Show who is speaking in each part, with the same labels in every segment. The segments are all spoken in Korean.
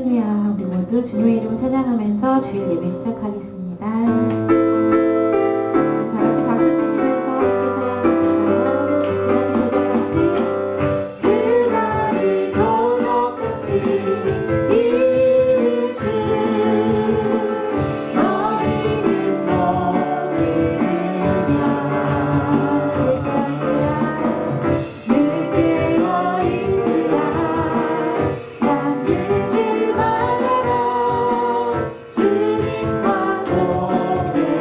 Speaker 1: 할렐루야. 우리 모두 주님의 이름 찬양하면서 주일 예배 시작하겠습니다. 다 같이 박수 치시면서 함께 찬양해 주셔요. 그날이 도덕같이 이를 주 너희는 너희를 늘 깨어 있으라 잠들지 말아라 주님과 노래하라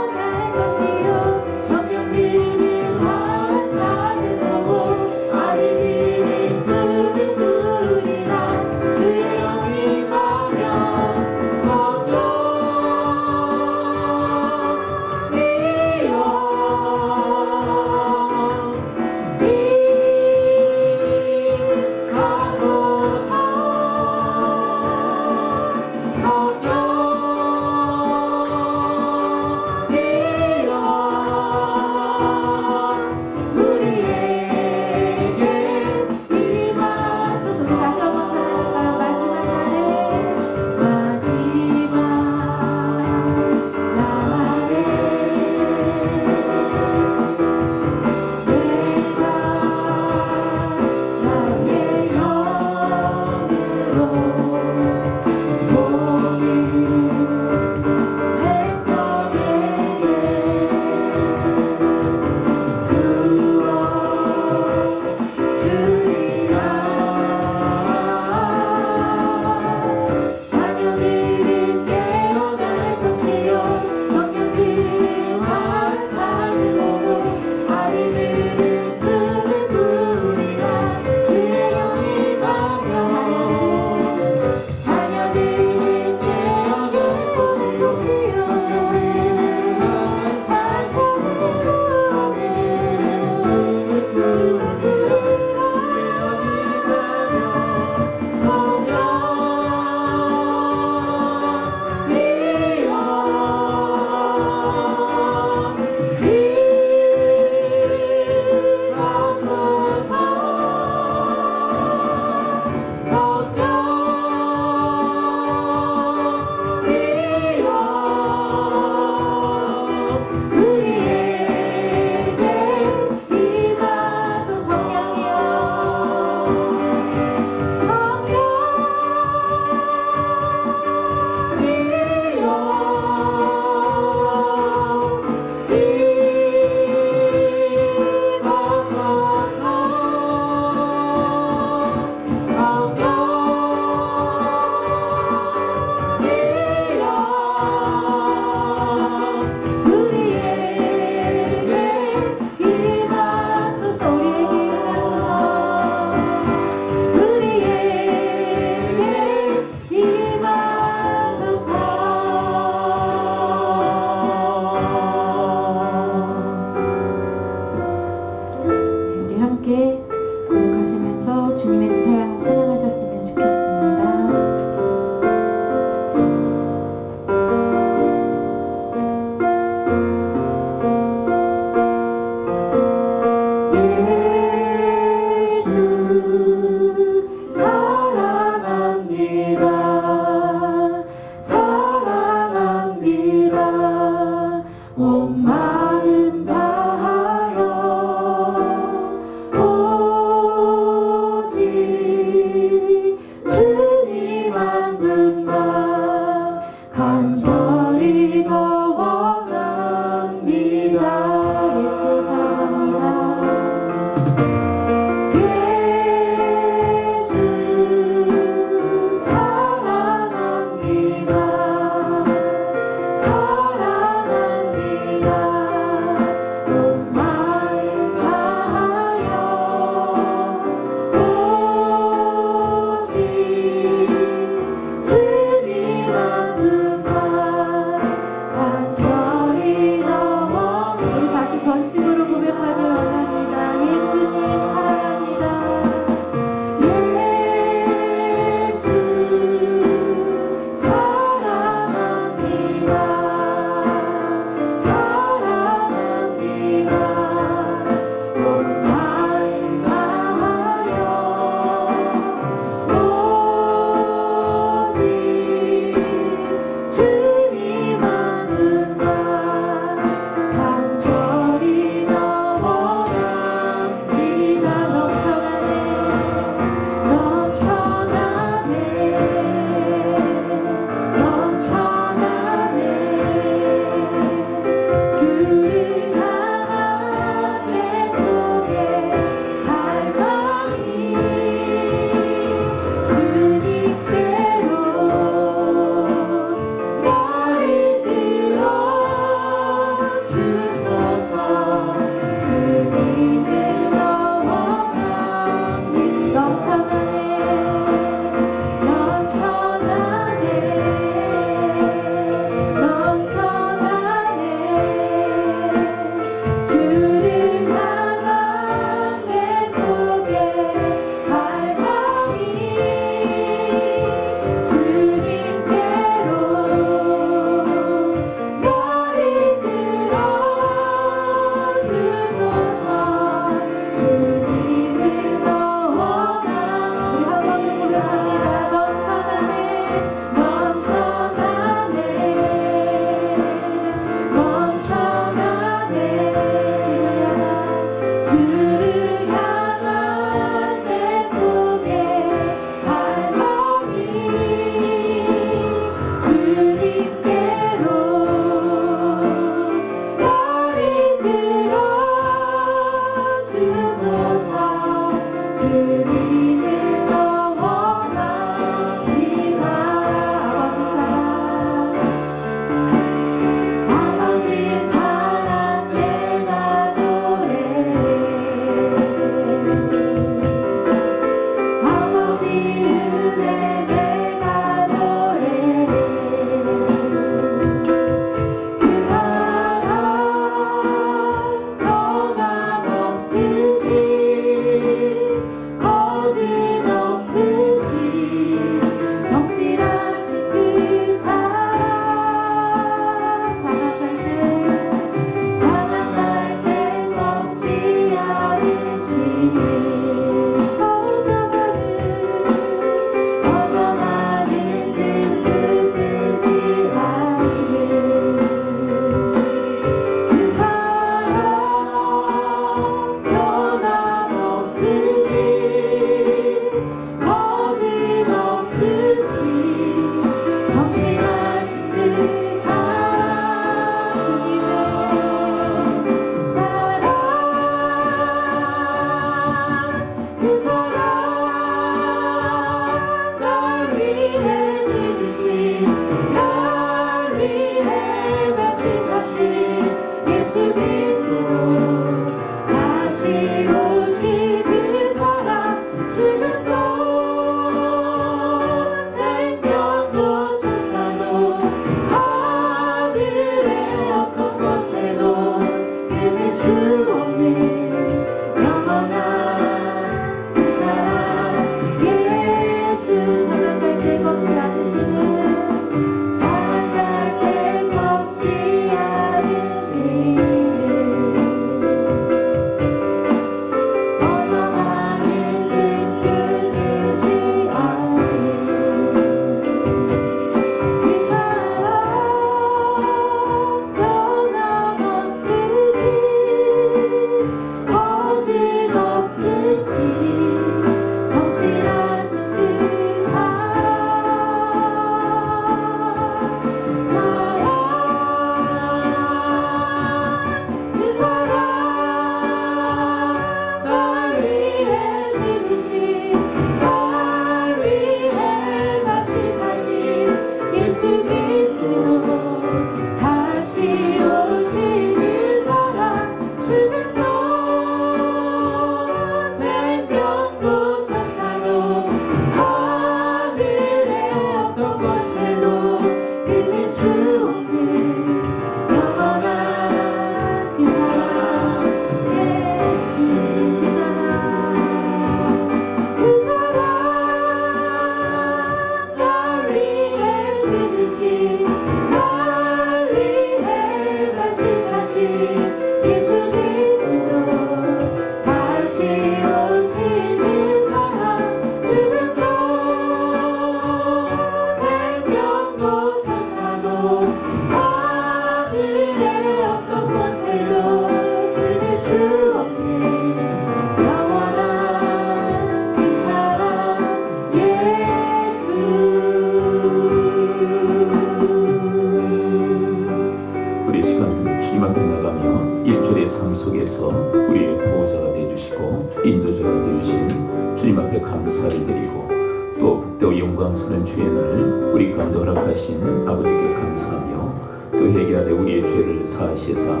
Speaker 2: 영광스러운 주의 날을 우리 가운데 허락하신 아버지께 감사하며 또 회개하되 우리의 죄를 사하시사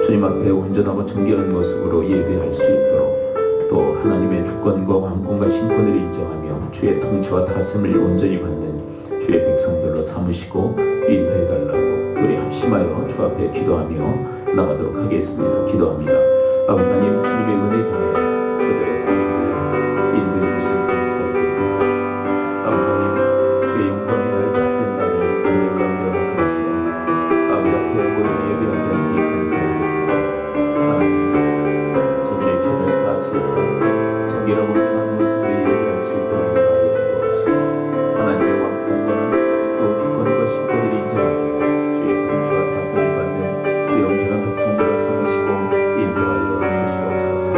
Speaker 2: 주님 앞에 온전하고 정결한 모습으로 예배할 수 있도록 또 하나님의 주권과 왕권과 신권을 인정하며 주의 통치와 다스림을 온전히 받는 주의 백성들로 삼으시고 인도해달라고 우리 합심하여 주 앞에 기도하며 나가도록 하겠습니다. 기도합니다. 아버지 하나님, 주님의 은혜 중에 그들의 삶을 인도해 주신 감사드립니다. 아버지 하나님, 주의 영광이 날 받든다는 은혜 가운데 허락하시고 아버지 앞에 모든 예배를 하시니 감사드립니다. 하나님, 저들의 죄를 사하셔서 정결하고 선한 모습으로 예배할 수 있도록 인도하여 주옵시고 하나님의 왕권과는 또 주권과 신권을 인정하며 주의 통치와 다스림을 받는 주의 온전한 백성들을 삼으시고 인도하여 주시옵소서.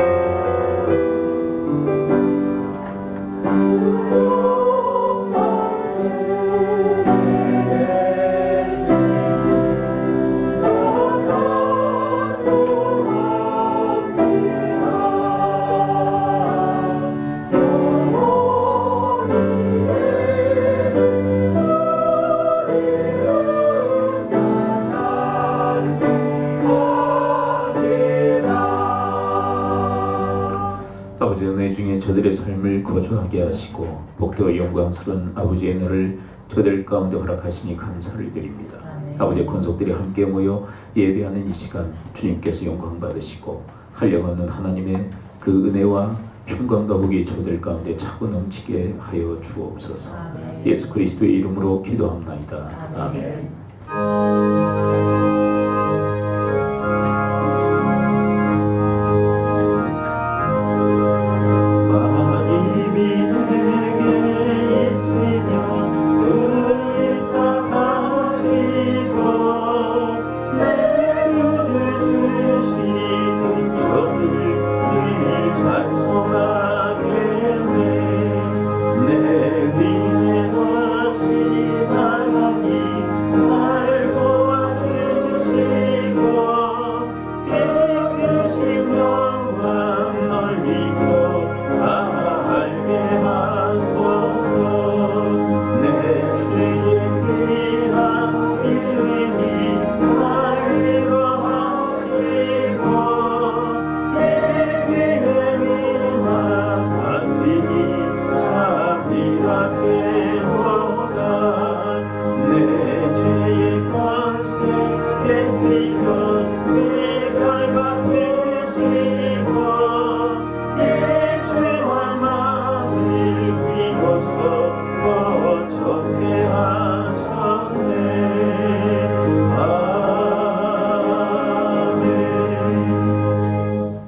Speaker 2: 아버지 은혜 중에 저들의 삶을 거주하게 하시고 복되고 영광스러운 아버지의 날을 저들 가운데 허락하시니 감사를 드립니다. 아버지의 권속들이 함께 모여 예배하는 이 시간 주님께서 영광 받으시고 한량없는 하나님의 그 은혜와 평강과 복이 저들 가운데 차고 넘치게 하여 주옵소서. 예수 그리스도의 이름으로 기도합나이다. 아멘.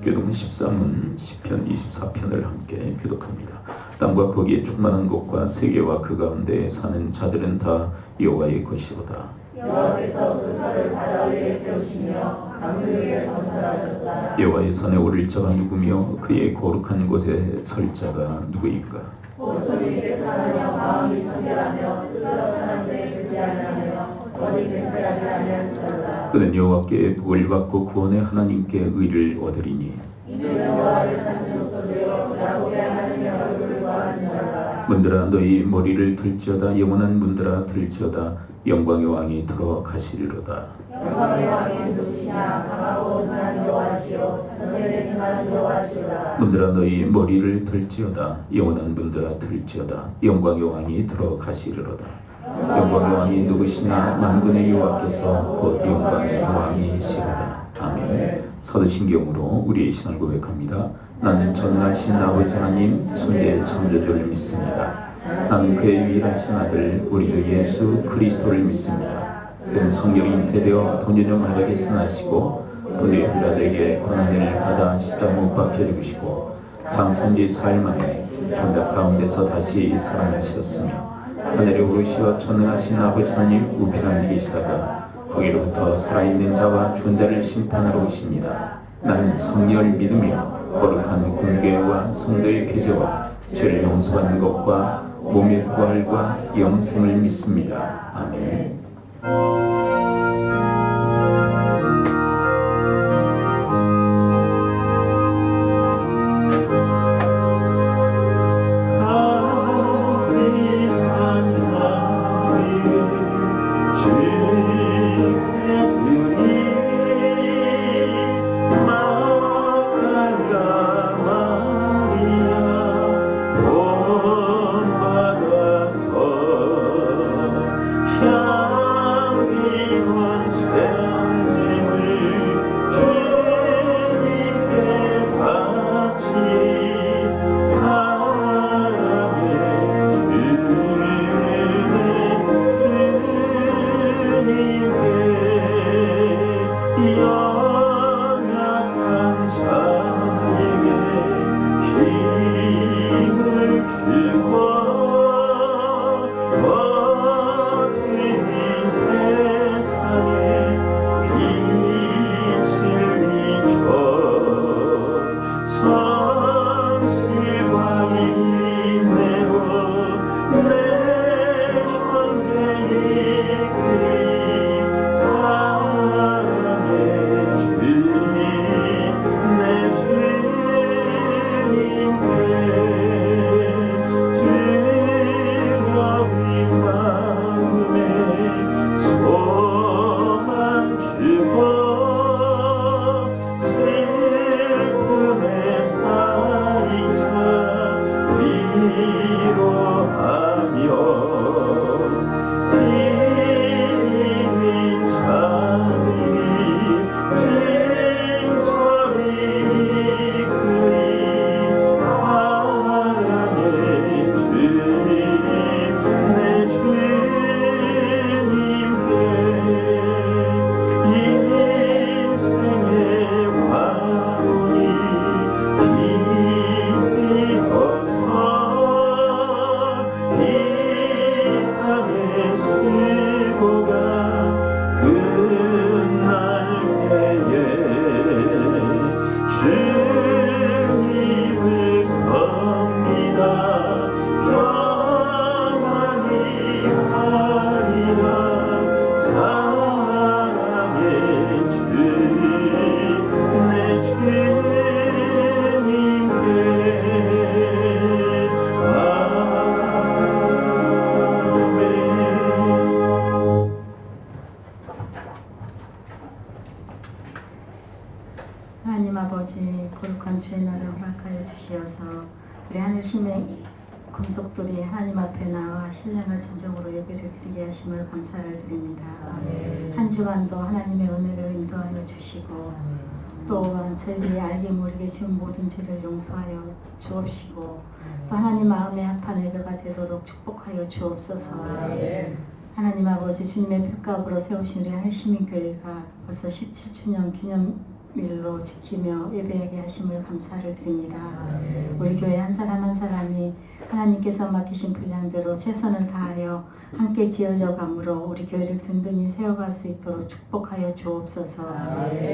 Speaker 2: 교동 13은 시편 24편을 함께 교독합니다. 땅과 거기에 충만한 것과 세계와 그 가운데 사는 자들은 다 여호와의 것이로다.
Speaker 3: 여호와께서 그 터를 바다 위에 세우시며 강물 위에 건설하셨다.
Speaker 2: 여호와의 산에 오를 자가 누구며 그의 거룩한 곳에 설 자가 누구인가?
Speaker 3: 목소리 깨끗하며 마음이 청결하며 뜻으로 사람들의 그지 아니하며 어디 맹세하지 아니한 자로다.
Speaker 2: 그는 여호와께 복을 받고 구원의 하나님께 의를 얻으리니
Speaker 3: 이는 여호와를 찾는 목소리요 야곱의 하나님의 얼굴을 구하는 자로다.
Speaker 2: 문들아 너희 머리를 들지어다. 영원한 문들아 들지어다. 영광의 왕이 들어가시리로다.
Speaker 3: 영광의 왕이 누구시냐? 강하고 온전한 여호와시요 전쟁에 임하는 여호와시로다.
Speaker 2: 문들아 너희 머리를 들지어다. 영원한 문들아 들지어다. 영광의 왕이 들어가시리로다. 영광의 왕이 누구시냐? 만군의 여호와께서 곧 영광의 왕이시로다. 아멘. 사도신경으로 우리의 신을 고백합니다. 나는 전능하신 아버지 하나님 천지의 창조주를 믿습니다. 나는 그의 유일하신 아들 우리 주 예수 그리스도를 믿습니다. 그는 성령이 잉태되어 돈유정 하늘에서 나시고 본디오 빌라도에게 고난을 받아 십자가 못 박혀 죽으시고 장사한 지 4일 만에 죽은 가운데서 다시 살아나셨으며 하늘에 오르시어 전능하신 아버지 하나님 우편한 일이 계시다가 거기로부터 살아있는 자와 죽은 자를 심판하러 오십니다. 나는 성령을 믿으며 거룩한 공교회와 성도의 교제와 죄를 용서받는 것과 몸의 부활과 영생을 믿습니다. 아멘. 하늘이 산
Speaker 1: 열심히 권속들이 하나님 앞에 나와 신령한 진정으로 예배를 드리게 하심을 감사를 드립니다. 한 주간도 하나님의 은혜를 인도하여 주시고 또한 저희들이 알게 모르게 지은 모든 죄를 용서하여 주옵시고 또 하나님 마음에 합한 예배가 되도록 축복하여 주옵소서. 하나님 아버지 주님의 표값으로 세우신 우리 한시민교회가 벌써 17주년 기념일로 지키며 예배하게 하심을 감사를 드립니다. 우리 교회 한 사람 한 사람이 하나님께서 맡기신 분량대로 최선을 다하여 함께 지어져 가므로 우리 교회를 든든히 세워갈 수 있도록 축복하여 주옵소서.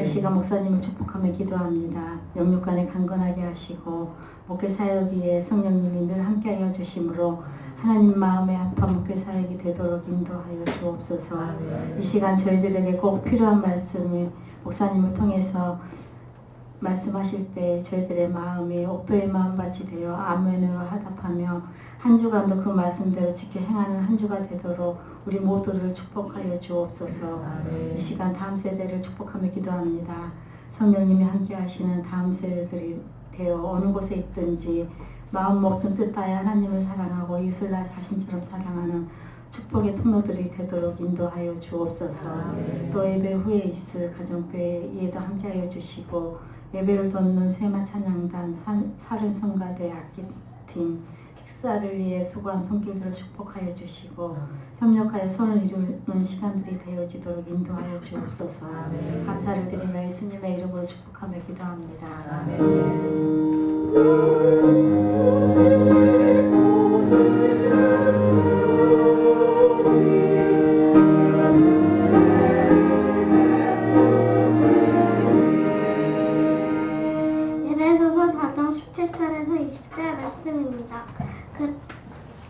Speaker 1: 이 시간 목사님을 축복하며 기도합니다. 영육간에 강건하게 하시고 목회 사역 위에 성령님이 늘 함께하여 주심으로 하나님 마음에 합한 목회 사역이 되도록 인도하여 주옵소서. 이 시간 저희들에게 꼭 필요한 말씀을 목사님을 통해서 말씀하실 때 저희들의 마음이 옥도의 마음같이 되어 아멘으로 화답하며 한 주간도 그 말씀대로 지켜 행하는 한 주가 되도록 우리 모두를 축복하여 주옵소서. 이 시간 다음 세대를 축복하며 기도합니다. 성령님이 함께 하시는 다음 세대들이 되어 어느 곳에 있든지 마음 목숨 뜻 다해 하나님을 사랑하고 이웃을 나 자신처럼 사랑하는 축복의 통로들이 되도록 인도하여 주옵소서. 또 예배 후에 있을 가정교회에도 함께하여 주시고 예배를 돕는 세마 찬양단 사륜성가대 악기팀 식사를 위해 수고한 손길들을 축복하여 주시고 협력하여 선을 이루는 시간들이 되어지도록 인도하여 주옵소서. 감사를 드리며 예수님의 이름으로 축복하며 기도합니다.
Speaker 4: 에베소서 4장 17절에서 20절 말씀입니다.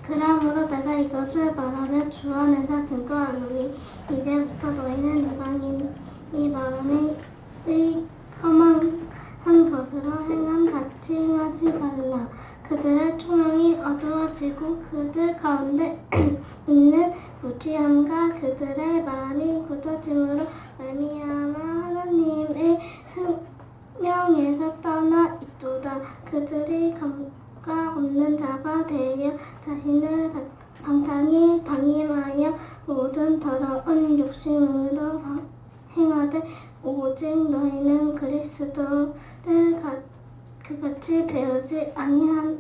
Speaker 4: 그러므로 내가 이것을 말하며 주 안에서 증거하노니 이제부터 너희는 이방인이 마음에 험한 것으로 같이 행하지 말라. 그들의 초명이 어두워지고 그들 가운데 있는 무지함과 그들의 마음이 굳어짐으로 말미암아 하나님의 생명에서 떠나 있도다. 그들이 감각 없는 자가 되어 자신을 방임하여 모든 더러운 욕심으로 행하되 오직 너희는 그리스도를 그같이 배우지 아니하였느니라.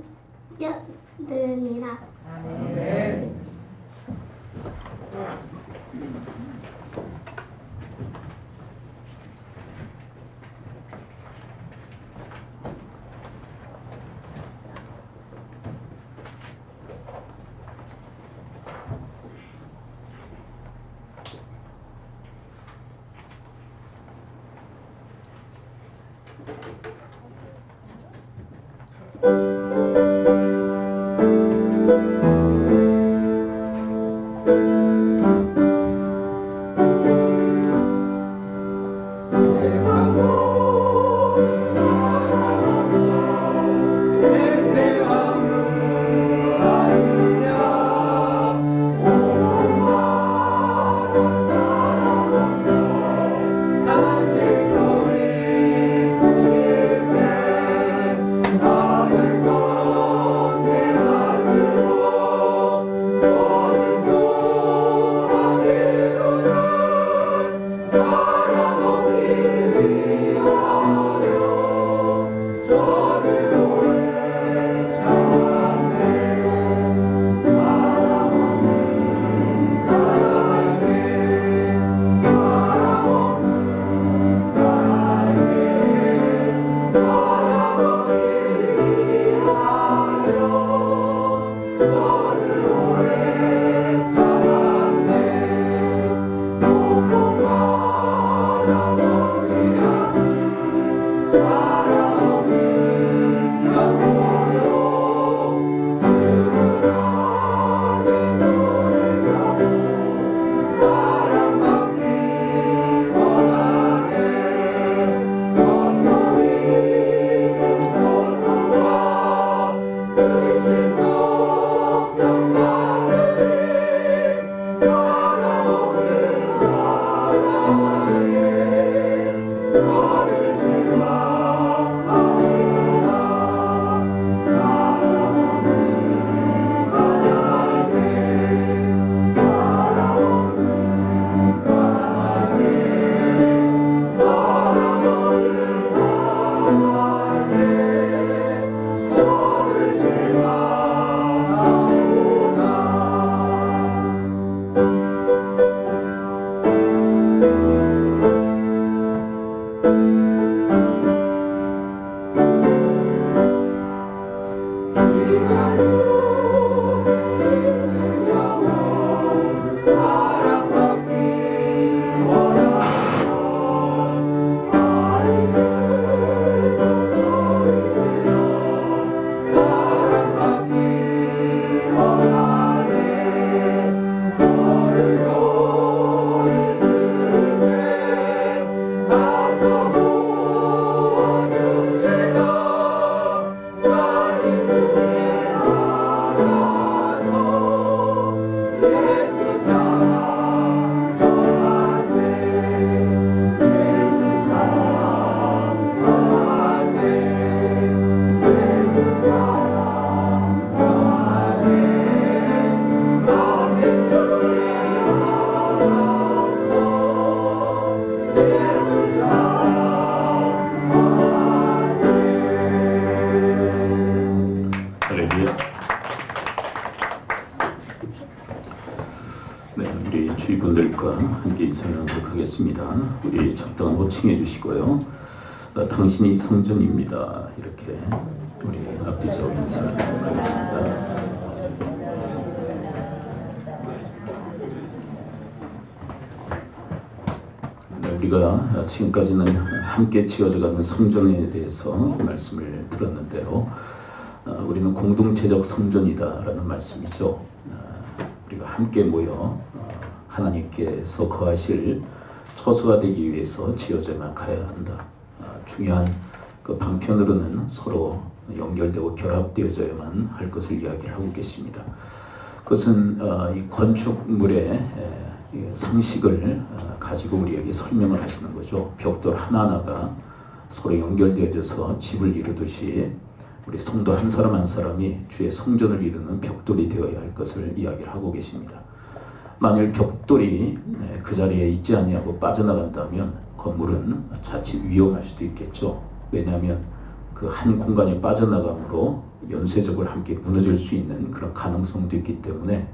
Speaker 4: 아멘.
Speaker 3: 아직 소리
Speaker 2: 네, 우리 주위분들과 함께 인사를 나누도록 하겠습니다. 우리 적당한 호칭해 주시고요. 당신이 성전입니다. 이렇게 우리 앞뒤적 인사를 나누도록 하겠습니다. 우리가 지금까지는 함께 지어져가는 성전에 대해서 말씀을 들었는데요. 우리는 공동체적 성전이다라는 말씀이죠. 우리가 함께 모여 하나님께서 거하실 처소가 되기 위해서 지어져 나가야 한다. 중요한 그 방편으로는 서로 연결되고 결합되어져야만 할 것을 이야기를 하고 계십니다. 그것은 이 건축물의 상식을 가지고 우리에게 설명을 하시는 거죠. 벽돌 하나하나가 서로 연결되어져서 집을 이루듯이 우리 성도 한 사람 한 사람이 주의 성전을 이루는 벽돌이 되어야 할 것을 이야기를 하고 계십니다. 만일 벽돌이 그 자리에 있지 아니하고 빠져나간다면 건물은 자칫 위험할 수도 있겠죠. 왜냐하면 그 한 공간에 빠져나감으로 연쇄적으로 함께 무너질 수 있는 그런 가능성도 있기 때문에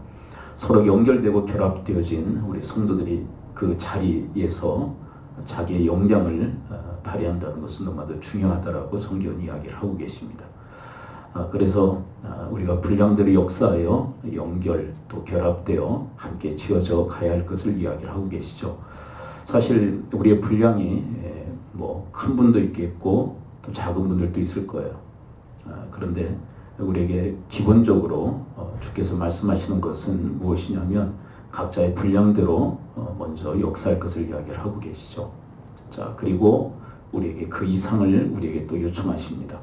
Speaker 2: 서로 연결되고 결합되어진 우리 성도들이 그 자리에서 자기의 역량을 발휘한다는 것은 너무나도 중요하다라고 성경은 이야기를 하고 계십니다. 그래서 우리가 분량대로 역사하여 연결 또 결합되어 함께 지어져 가야 할 것을 이야기를 하고 계시죠. 사실 우리의 분량이 뭐 큰 분도 있겠고 또 작은 분들도 있을 거예요. 그런데 우리에게 기본적으로 주께서 말씀하시는 것은 무엇이냐면 각자의 분량대로 먼저 역사할 것을 이야기를 하고 계시죠. 자, 그리고 우리에게 그 이상을 우리에게 또 요청하십니다.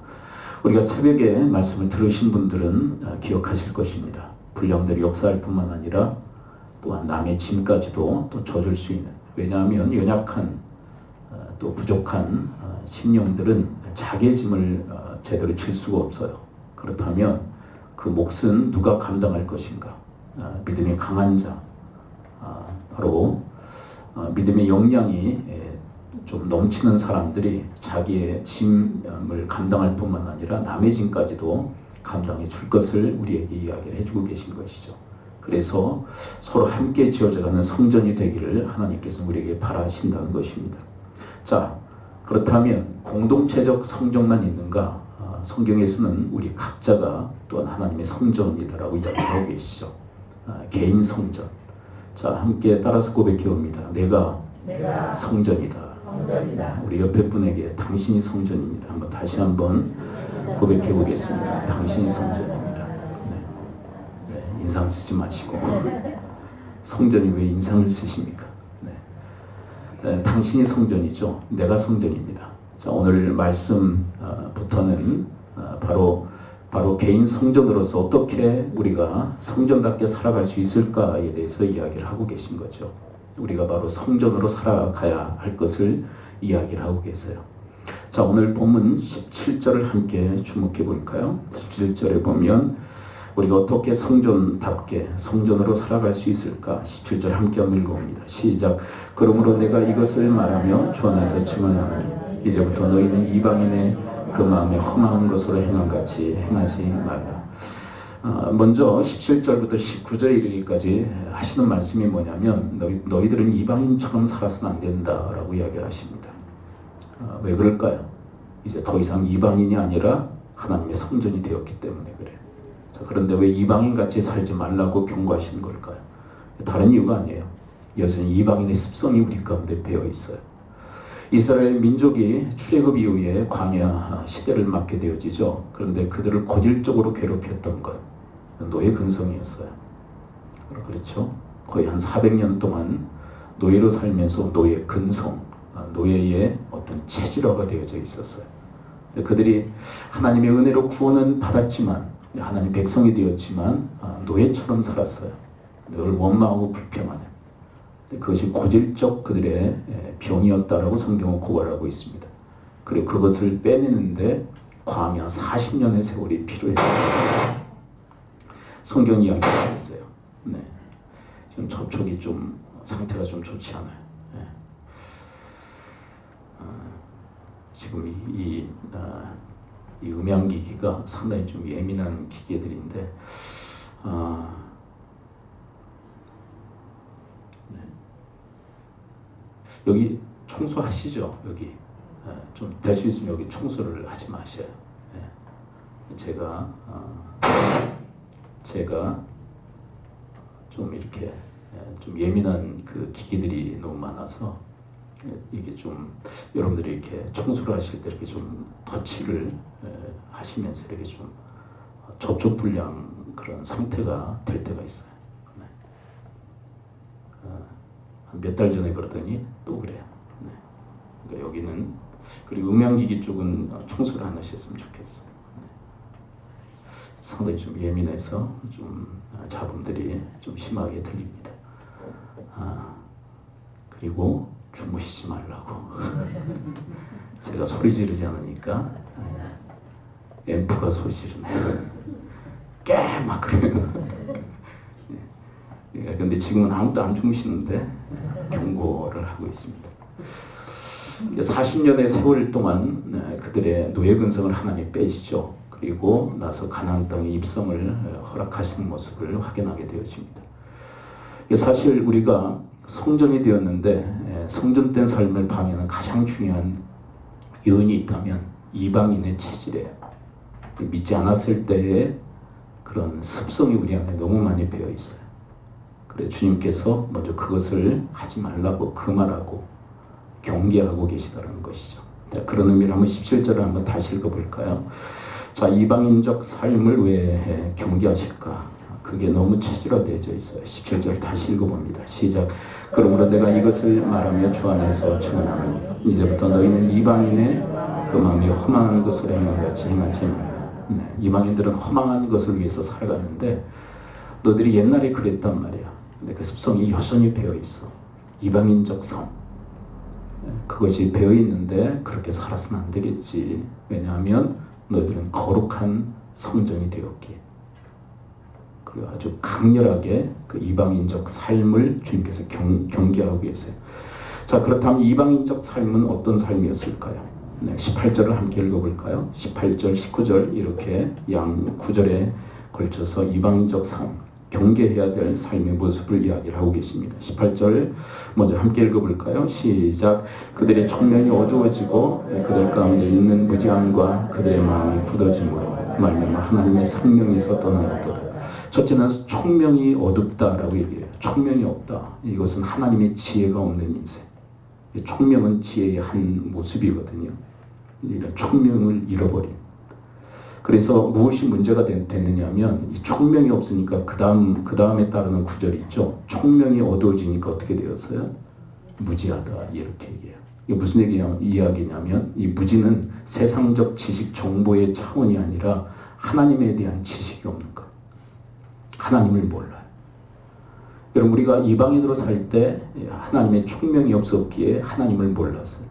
Speaker 2: 우리가 새벽에 말씀을 들으신 분들은 기억하실 것입니다. 분량대로 역사할 뿐만 아니라 또한 남의 짐까지도 또 져줄 수 있는, 왜냐하면 연약한 또 부족한 심령들은 자기의 짐을 제대로 질 수가 없어요. 그렇다면 그 몫은 누가 감당할 것인가? 믿음이 강한 자, 바로 믿음의 역량이 좀 넘치는 사람들이 자기의 짐을 감당할 뿐만 아니라 남의 짐까지도 감당해 줄 것을 우리에게 이야기를 해주고 계신 것이죠. 그래서 서로 함께 지어져가는 성전이 되기를 하나님께서 우리에게 바라신다는 것입니다. 자, 그렇다면 공동체적 성전만 있는가? 성경에서는 우리 각자가 또한 하나님의 성전이다라고 이야기하고 계시죠. 개인 성전. 자, 함께 따라서 고백해 봅니다. 내가 성전이다. 우리 옆에 분에게 당신이 성전입니다. 한번 다시 한번 고백해 보겠습니다. 당신이 성전입니다. 네, 인상 쓰지 마시고 성전이 왜 인상을 쓰십니까? 네, 당신이 성전이죠. 내가 성전입니다. 자, 오늘 말씀부터는 바로 개인 성전으로서 어떻게 우리가 성전답게 살아갈 수 있을까에 대해서 이야기를 하고 계신 거죠. 우리가 바로 성전으로 살아가야 할 것을 이야기를 하고 계세요. 자, 오늘 본문 17절을 함께 주목해 볼까요? 17절에 보면 우리가 어떻게 성전답게 성전으로 살아갈 수 있을까? 17절 함께 읽어봅니다. 시작. 그러므로 내가 이것을 말하며 주 안에서 증언하노니 이제부터 너희는 이방인의 그 마음에 험한 것으로 행한 같이 행하지 말라. 먼저 17절부터 19절에 이르기까지 하시는 말씀이 뭐냐면 너희들은 이방인처럼 살아서는 안 된다라고 이야기를 하십니다. 왜 그럴까요? 이제 더 이상 이방인이 아니라 하나님의 성전이 되었기 때문에 그래요. 자, 그런데 왜 이방인같이 살지 말라고 경고하시는 걸까요? 다른 이유가 아니에요. 여전히 이방인의 습성이 우리 가운데 배어 있어요. 이스라엘 민족이 출애굽 이후에 광야 시대를 맞게 되어지죠. 그런데 그들을 고질적으로 괴롭혔던 건 노예 근성이었어요. 그렇죠? 거의 한 400년 동안 노예로 살면서 노예 근성, 노예의 어떤 체질화가 되어져 있었어요. 그들이 하나님의 은혜로 구원은 받았지만 하나님 백성이 되었지만 노예처럼 살았어요. 늘 원망하고 불평하는. 그것이 고질적 그들의 병이었다라고 성경은 고발하고 있습니다. 그리고 그것을 빼내는데 광야 40년의 세월이 필요했어요. 성경 이야기가 있어요. 네. 지금 접촉이 좀 상태가 좀 좋지 않아요. 네. 지금 이 음향기기가 상당히 좀 예민한 기계들인데 네. 여기 청소하시죠? 여기 좀 될 수 있으면 여기 청소를 하지 마셔요. 네. 제가 좀 이렇게 좀 예민한 그 기기들이 너무 많아서 이게 좀 여러분들이 이렇게 청소를 하실 때 이렇게 좀 터치를 하시면서 이렇게 좀 접촉 불량 그런 상태가 될 때가 있어요. 네. 한 몇 달 전에 그러더니 또 그래요. 네. 그러니까 여기는 그리고 음향기기 쪽은 청소를 안 하셨으면 좋겠어요. 네. 상당히 좀 예민해서 좀 잡음들이 좀 심하게 들립니다. 그리고 주무시지 말라고. 제가 소리 지르지 않으니까 앰프가 소리 지르네. 깨! 막 그러면서. 근데 지금은 아무도 안 주무시는데 경고를 하고 있습니다. 40년의 세월 동안 그들의 노예 근성을 하나님 빼시죠. 그리고 나서 가나안 땅의 입성을 허락하시는 모습을 확인하게 되어집니다. 사실 우리가 성전이 되었는데 성전된 삶을 방해하는 가장 중요한 요인이 있다면 이방인의 체질이에요. 믿지 않았을 때의 그런 습성이 우리 안에 너무 많이 배어 있어요. 그래서 주님께서 먼저 그것을 하지 말라고 금하라고 경계하고 계시다는 것이죠. 그런 의미로 한번 17절을 한번 다시 읽어볼까요? 자, 이방인적 삶을 왜 경계하실까? 그게 너무 체질화되어져 있어요. 17절 다시 읽어봅니다. 시작. 그러므로 내가 이것을 말하며 주 안에서 증언하노니 이제부터 너희는 이방인의 그 마음이 허망한 것을 행한 같이 행하지 말라. 네, 이방인들은 허망한 것을 위해서 살아가는데 너희들이 옛날에 그랬단 말이야. 근데 그 습성이 여전히 배어 있어. 이방인적 삶. 그것이 배어 있는데 그렇게 살아서는 안 되겠지. 왜냐하면 너희들은 거룩한 성전이 되었기에. 그리고 아주 강렬하게 그 이방인적 삶을 주님께서 경계하고 계세요. 자, 그렇다면 이방인적 삶은 어떤 삶이었을까요? 네, 18절을 함께 읽어볼까요? 18절, 19절 이렇게 양 9절에 걸쳐서 이방인적 삶, 경계해야 될 삶의 모습을 이야기를 하고 계십니다. 18절 먼저 함께 읽어볼까요? 시작. 그들의 청명이 어두워지고 그들 가운데 있는 무지함과 그들의 마음이 굳어짐으로 말미암아 하나님의 생명에서 떠나갔도다. 첫째는 총명이 어둡다라고 얘기해요. 총명이 없다. 이것은 하나님의 지혜가 없는 인생. 총명은 지혜의 한 모습이거든요. 총명을 잃어버린. 그래서 무엇이 문제가 됐느냐 하면 이 총명이 없으니까 그 다음에 따르는 구절이 있죠. 총명이 어두워지니까 어떻게 되었어요? 무지하다 이렇게 얘기해요. 이게 무슨 이야기냐면 이 무지는 세상적 지식 정보의 차원이 아니라 하나님에 대한 지식이 없는 것. 하나님을 몰라요. 여러분 우리가 이방인으로 살 때 하나님의 총명이 없었기에 하나님을 몰랐어요.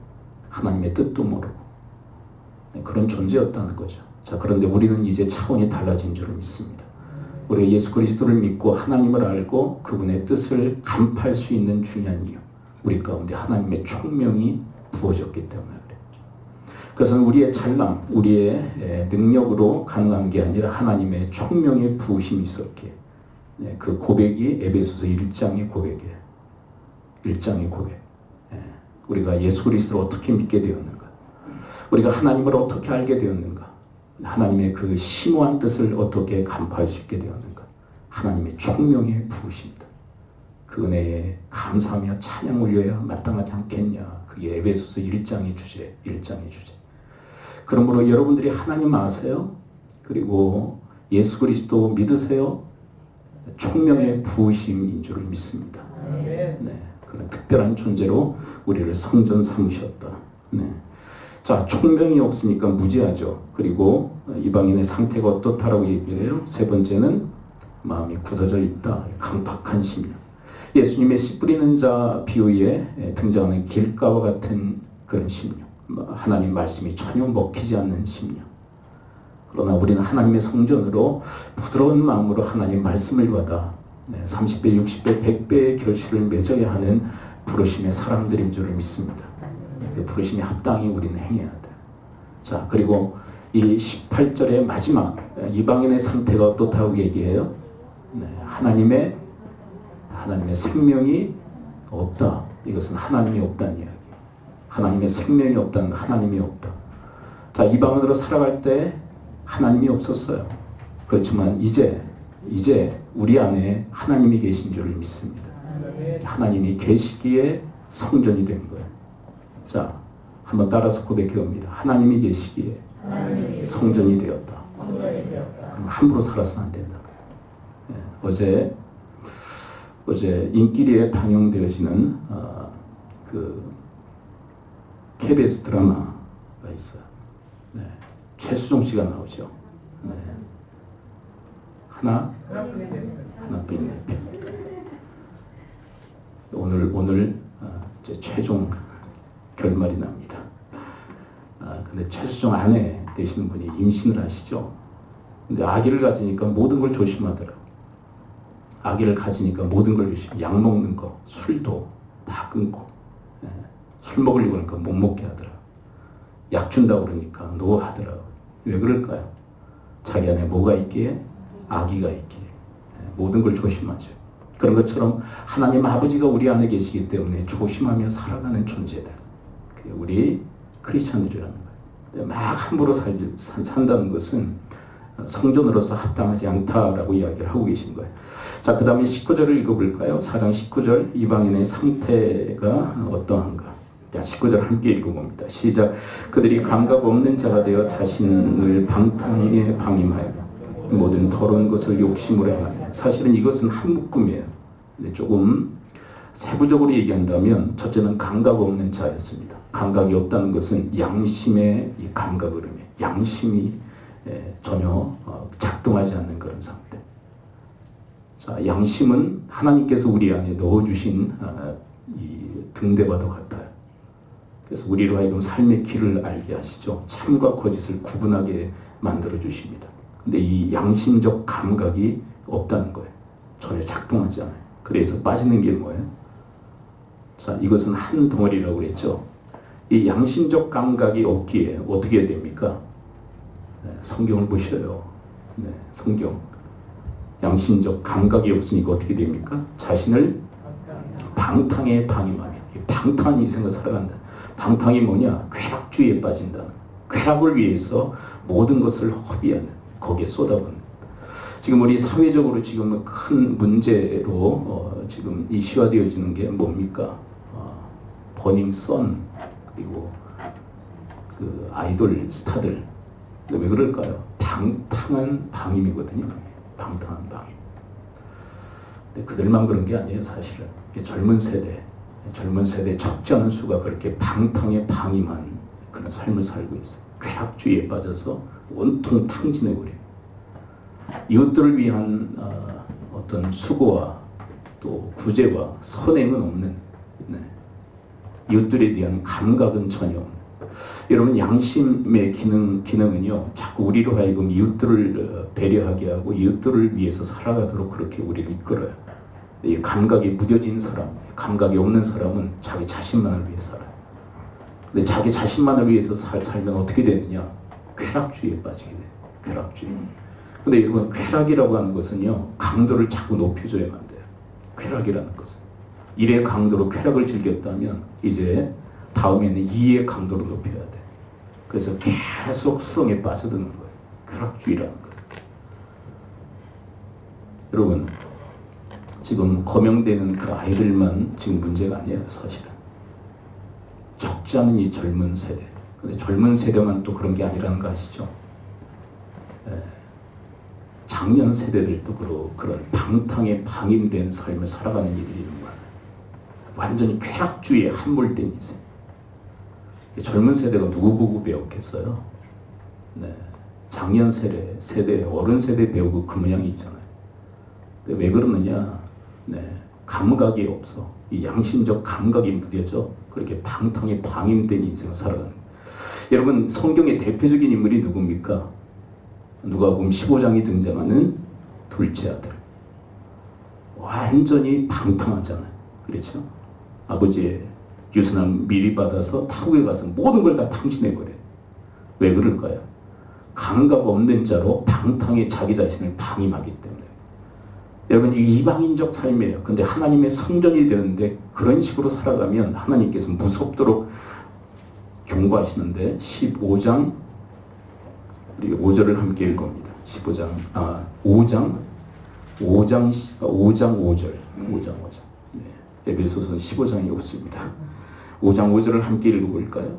Speaker 2: 하나님의 뜻도 모르고 그런 존재였다는 거죠. 자, 그런데 우리는 이제 차원이 달라진 줄 믿습니다. 우리가 예수 그리스도를 믿고 하나님을 알고 그분의 뜻을 간파할 수 있는 중요한 이유. 우리 가운데 하나님의 총명이 부어졌기 때문에 그래요. 그것은 우리의 잘남, 우리의 능력으로 가능한 게 아니라 하나님의 총명의 부으심이 있었기에 그 고백이 에베소서 1장의 고백이에요. 1장의 고백. 우리가 예수 그리스도를 어떻게 믿게 되었는가? 우리가 하나님을 어떻게 알게 되었는가? 하나님의 그 심오한 뜻을 어떻게 간파할 수 있게 되었는가? 하나님의 총명의 부으심이다. 그 은혜에 감사하며 찬양 올려야 마땅하지 않겠냐? 그게 에베소서 1장의 주제, 1장의 주제. 그러므로 여러분들이 하나님 아세요? 그리고 예수 그리스도 믿으세요? 총명의 부으심인 줄을 믿습니다. 네, 그런 특별한 존재로 우리를 성전 삼으셨다. 네. 자, 총명이 없으니까 무지하죠. 그리고 이방인의 상태가 어떻다라고 얘기해요. 세 번째는 마음이 굳어져 있다. 강팍한 심령. 예수님의 씨 뿌리는 자 비유에 등장하는 길가와 같은 그런 심령. 하나님 말씀이 전혀 먹히지 않는 심령. 그러나 우리는 하나님의 성전으로 부드러운 마음으로 하나님 말씀을 받아 30배, 60배, 100배의 결실을 맺어야 하는 부르심의 사람들인 줄을 믿습니다. 그 부르심에 합당히 우리는 행해야 돼. 자, 그리고 이 18절의 마지막 이방인의 상태가 어떻다고 얘기해요? 하나님의 생명이 없다. 이것은 하나님이 없다는 이야기. 하나님의 생명이 없다는 하나님이 없다. 자, 이방인으로 살아갈 때 하나님이 없었어요. 그렇지만 이제 우리 안에 하나님이 계신 줄을 믿습니다. 하나님이 계시기에 성전이 된 거예요. 자, 한번 따라서 고백해 봅니다. 하나님이 계시기에 성전이 되었다. 그럼 함부로 살아서는 안 된다. 네, 어제 인기리에 방영되어지는 그 KBS 드라마가 있어요. 네, 최수종 씨가 나오죠. 네. 하나뿐인 내 편. 오늘 이제 최종 결말이 납니다. 근데 최수종 아내 되시는 분이 임신을 하시죠. 근데 아기를 가지니까 모든 걸 조심하더라고. 아기를 가지니까 모든 걸 조심. 약 먹는 거, 술도 다 끊고, 술 먹으려고 하니까 못 먹게 하더라고. 약 준다고 그러니까 노 하더라고. 왜 그럴까요? 자기 안에 뭐가 있기에? 아기가 있기에. 모든 걸 조심하죠. 그런 것처럼 하나님 아버지가 우리 안에 계시기 때문에 조심하며 살아가는 존재다. 그게 우리 크리스천들이라는 거예요. 막 함부로 산다는 것은 성전으로서 합당하지 않다라고 이야기를 하고 계신 거예요. 자, 그 다음에 19절을 읽어볼까요? 4장 19절 이방인의 상태가 어떠한가? 자, 19절 함께 읽어봅니다. 시작. 그들이 감각 없는 자가 되어 자신을 방탕에 방임하여 모든 더러운 것을 욕심으로 행하네. 사실은 이것은 한 묶음이에요. 근데 조금 세부적으로 얘기한다면 첫째는 감각 없는 자였습니다. 감각이 없다는 것은 양심의 이 감각 흐름이 양심이 전혀 작동하지 않는 그런 상태. 자, 양심은 하나님께서 우리 안에 넣어주신 이 등대와도 같아요. 그래서 우리로 하여금 삶의 길을 알게 하시죠. 참과 거짓을 구분하게 만들어 주십니다. 근데 이 양심적 감각이 없다는 거예요. 전혀 작동하지 않아요. 그래서 빠지는 게 뭐예요? 자, 이것은 한 덩어리라고 그랬죠. 이 양심적 감각이 없기에 어떻게 해야 됩니까? 네, 성경을 보셔요. 네, 성경. 양심적 감각이 없으니까 어떻게 됩니까? 자신을 방탕에 방임하며. 방탕한 인생을 살아간다. 방탕이 뭐냐? 쾌락주의에 빠진다. 쾌락을 위해서 모든 것을 허비하는, 거기에 쏟아붓는. 지금 우리 사회적으로 지금 큰 문제로 지금 이슈화되어지는 게 뭡니까? 버닝 선, 그리고 그 아이돌 스타들. 왜 그럴까요? 방탕한 방임이거든요. 방탕한 방임. 근데 그들만 그런 게 아니에요, 사실은. 젊은 세대 적지 않은 수가 그렇게 방탕에 방임한 그런 삶을 살고 있어요. 쾌락주의에 빠져서 온통 탕진해버려요. 이웃들을 위한 어떤 수고와 또 구제와 선행은 없는, 네. 이웃들에 대한 감각은 전혀 없는. 여러분, 양심의 기능은요, 자꾸 우리로 하여금 이웃들을 배려하게 하고 이웃들을 위해서 살아가도록 그렇게 우리를 이끌어요. 이 감각이 무뎌진 사람, 감각이 없는 사람은 자기 자신만을 위해 살아요. 근데 자기 자신만을 위해서 살면 어떻게 되느냐? 쾌락주의에 빠지게 돼요. 쾌락주의. 근데 여러분, 쾌락이라고 하는 것은요, 강도를 자꾸 높여줘야만 돼요. 쾌락이라는 것은. 1의 강도로 쾌락을 즐겼다면 이제 다음에는 2의 강도로 높여야 돼. 그래서 계속 수렁에 빠져드는 거예요. 쾌락주의라는 것은. 여러분, 지금 거명되는 그 아이들만 지금 문제가 아니에요, 사실은. 적지 않은 이 젊은 세대. 근데 젊은 세대만 또 그런 게 아니라는 거 아시죠? 작년 세대들도 그런 방탕에 방임된 삶을 살아가는 이들이 있는 거예요. 완전히 쾌락주의에 함몰된 인생. 젊은 세대가 누구 보고 배웠겠어요? 네. 작년 세대, 어른 세대 배우고 그 모양이 있잖아요. 왜 그러느냐? 네. 감각이 없어. 이 양심적 감각이 무뎌져. 그렇게 방탕에 방임된 인생을 살아가는 거예요. 여러분, 성경의 대표적인 인물이 누굽니까? 누가복음 15장에 등장하는 둘째 아들. 완전히 방탕하잖아요. 그렇죠? 아버지의 유산을 미리 받아서 타국에 가서 모든 걸 다 탕진해버려요. 왜 그럴까요? 감각 없는 자로 방탕에 자기 자신을 방임하기 때문에. 여러분, 이게 이방인적 삶이에요. 근데 하나님의 성전이 되는데 그런 식으로 살아가면 하나님께서 무섭도록 경고하시는데 15장 우리 5절을 함께 읽어봅니다. 5장 5절. 네. 에베소서는 15장이 없습니다. 5장 5절을 함께 읽어볼까요?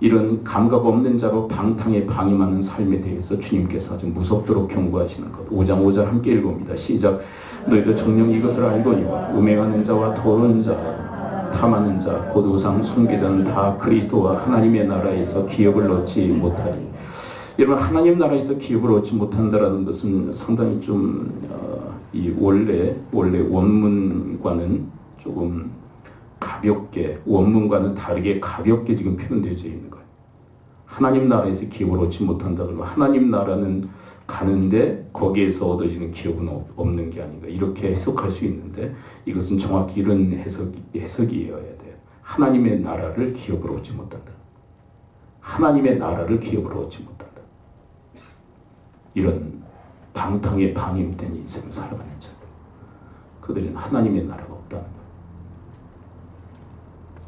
Speaker 2: 이런 감각 없는 자로 방탕에 방임하는 삶에 대해서 주님께서 아주 무섭도록 경고하시는 것. 5장 5절 함께 읽어봅니다. 시작. 너희도 정녕 이것을 알거니와 음행하는 자와 더러운 자, 탐하는 자, 곧 우상 숭배자는 다 그리스도와 하나님의 나라에서 기업을 얻지 못하리. 여러분, 하나님 나라에서 기업을 얻지 못한다라는 것은 상당히 이 원래 원문과는 조금 가볍게, 원문과는 다르게 가볍게 지금 표현되어져 있는 거예요. 하나님 나라에서 기업을 얻지 못한다 그러면 하나님 나라는 가는데 거기에서 얻어지는 기업은 없는 게 아닌가, 이렇게 해석할 수 있는데 이것은 정확히 이런 해석이어야 돼요. 하나님의 나라를 기업으로 얻지 못한다. 하나님의 나라를 기업으로 얻지 못한다. 이런 방탕에 방임된 인생을 살아가는 자들, 그들은 하나님의 나라가 없다는 거예요.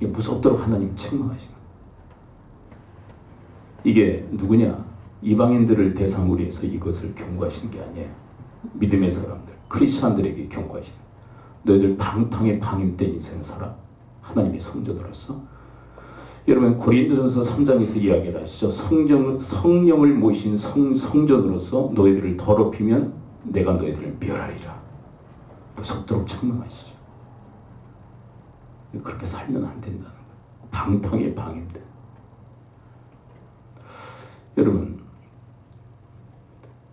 Speaker 2: 이게 무섭도록 하나님 책망하시는 거예요. 이게 누구냐? 이방인들을 대상으로 해서 이것을 경고하시는 게 아니에요. 믿음의 사람들, 크리스찬들에게 경고하시는 거예요. 너희들 방탕에 방임된 인생을 살아. 하나님의 성전으로서. 여러분, 고린도전서 3장에서 이야기를 하시죠. 성령을 모신 성전으로서 너희들을 더럽히면 내가 너희들을 멸하리라. 무섭도록 책망하시죠. 그렇게 살면 안 된다는 거예요. 방탕에 방임돼. 여러분,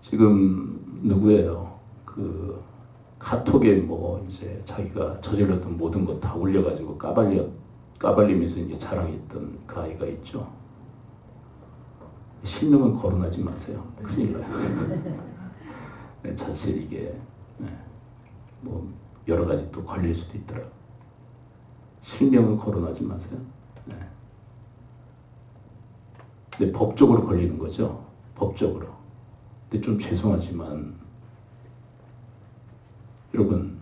Speaker 2: 지금 누구예요? 카톡에 이제 자기가 저질렀던 모든 것 다 올려가지고 까발리면서 이제 자랑했던 그 아이가 있죠. 실명은 거론하지 마세요. 큰일 나요. 네, 사실 이게 여러 가지 또 걸릴 수도 있더라고요. 실명은 거론하지 마세요. 네. 근데 법적으로 걸리는 거죠. 법적으로. 근데 좀 죄송하지만 여러분,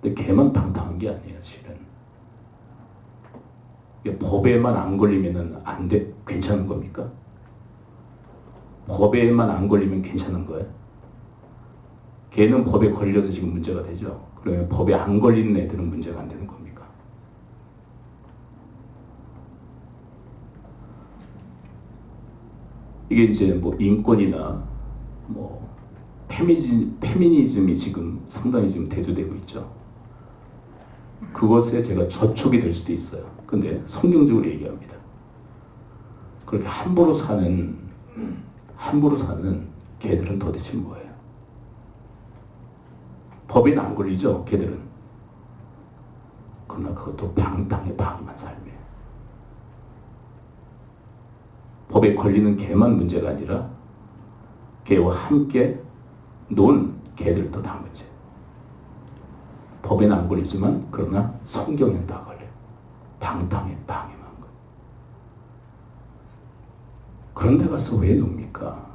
Speaker 2: 근데 걔만 방탕한 게 아니에요, 실은. 법에만 안 걸리면은 안 돼, 괜찮은 겁니까? 법에만 안 걸리면 괜찮은 거예요? 걔는 법에 걸려서 지금 문제가 되죠. 그러면 법에 안 걸리는 애들은 문제가 안 되는 겁니까? 이게 이제 인권이나 페미니즘이 지금 상당히 지금 대두되고 있죠. 그것에 제가 저촉이 될 수도 있어요. 근데 성경적으로 얘기합니다. 그렇게 함부로 사는 걔들은 도대체 뭐예요? 법에는 안 걸리죠, 걔들은. 그러나 그것도 방탕에 방임한 삶이에요. 법에 걸리는 걔만 문제가 아니라 걔와 함께 논 걔들도 다 문제. 법에는 안 걸리지만 그러나 성경에는 다 걸려요. 방탕에 방임한 거. 그런 데 가서 왜 놉니까?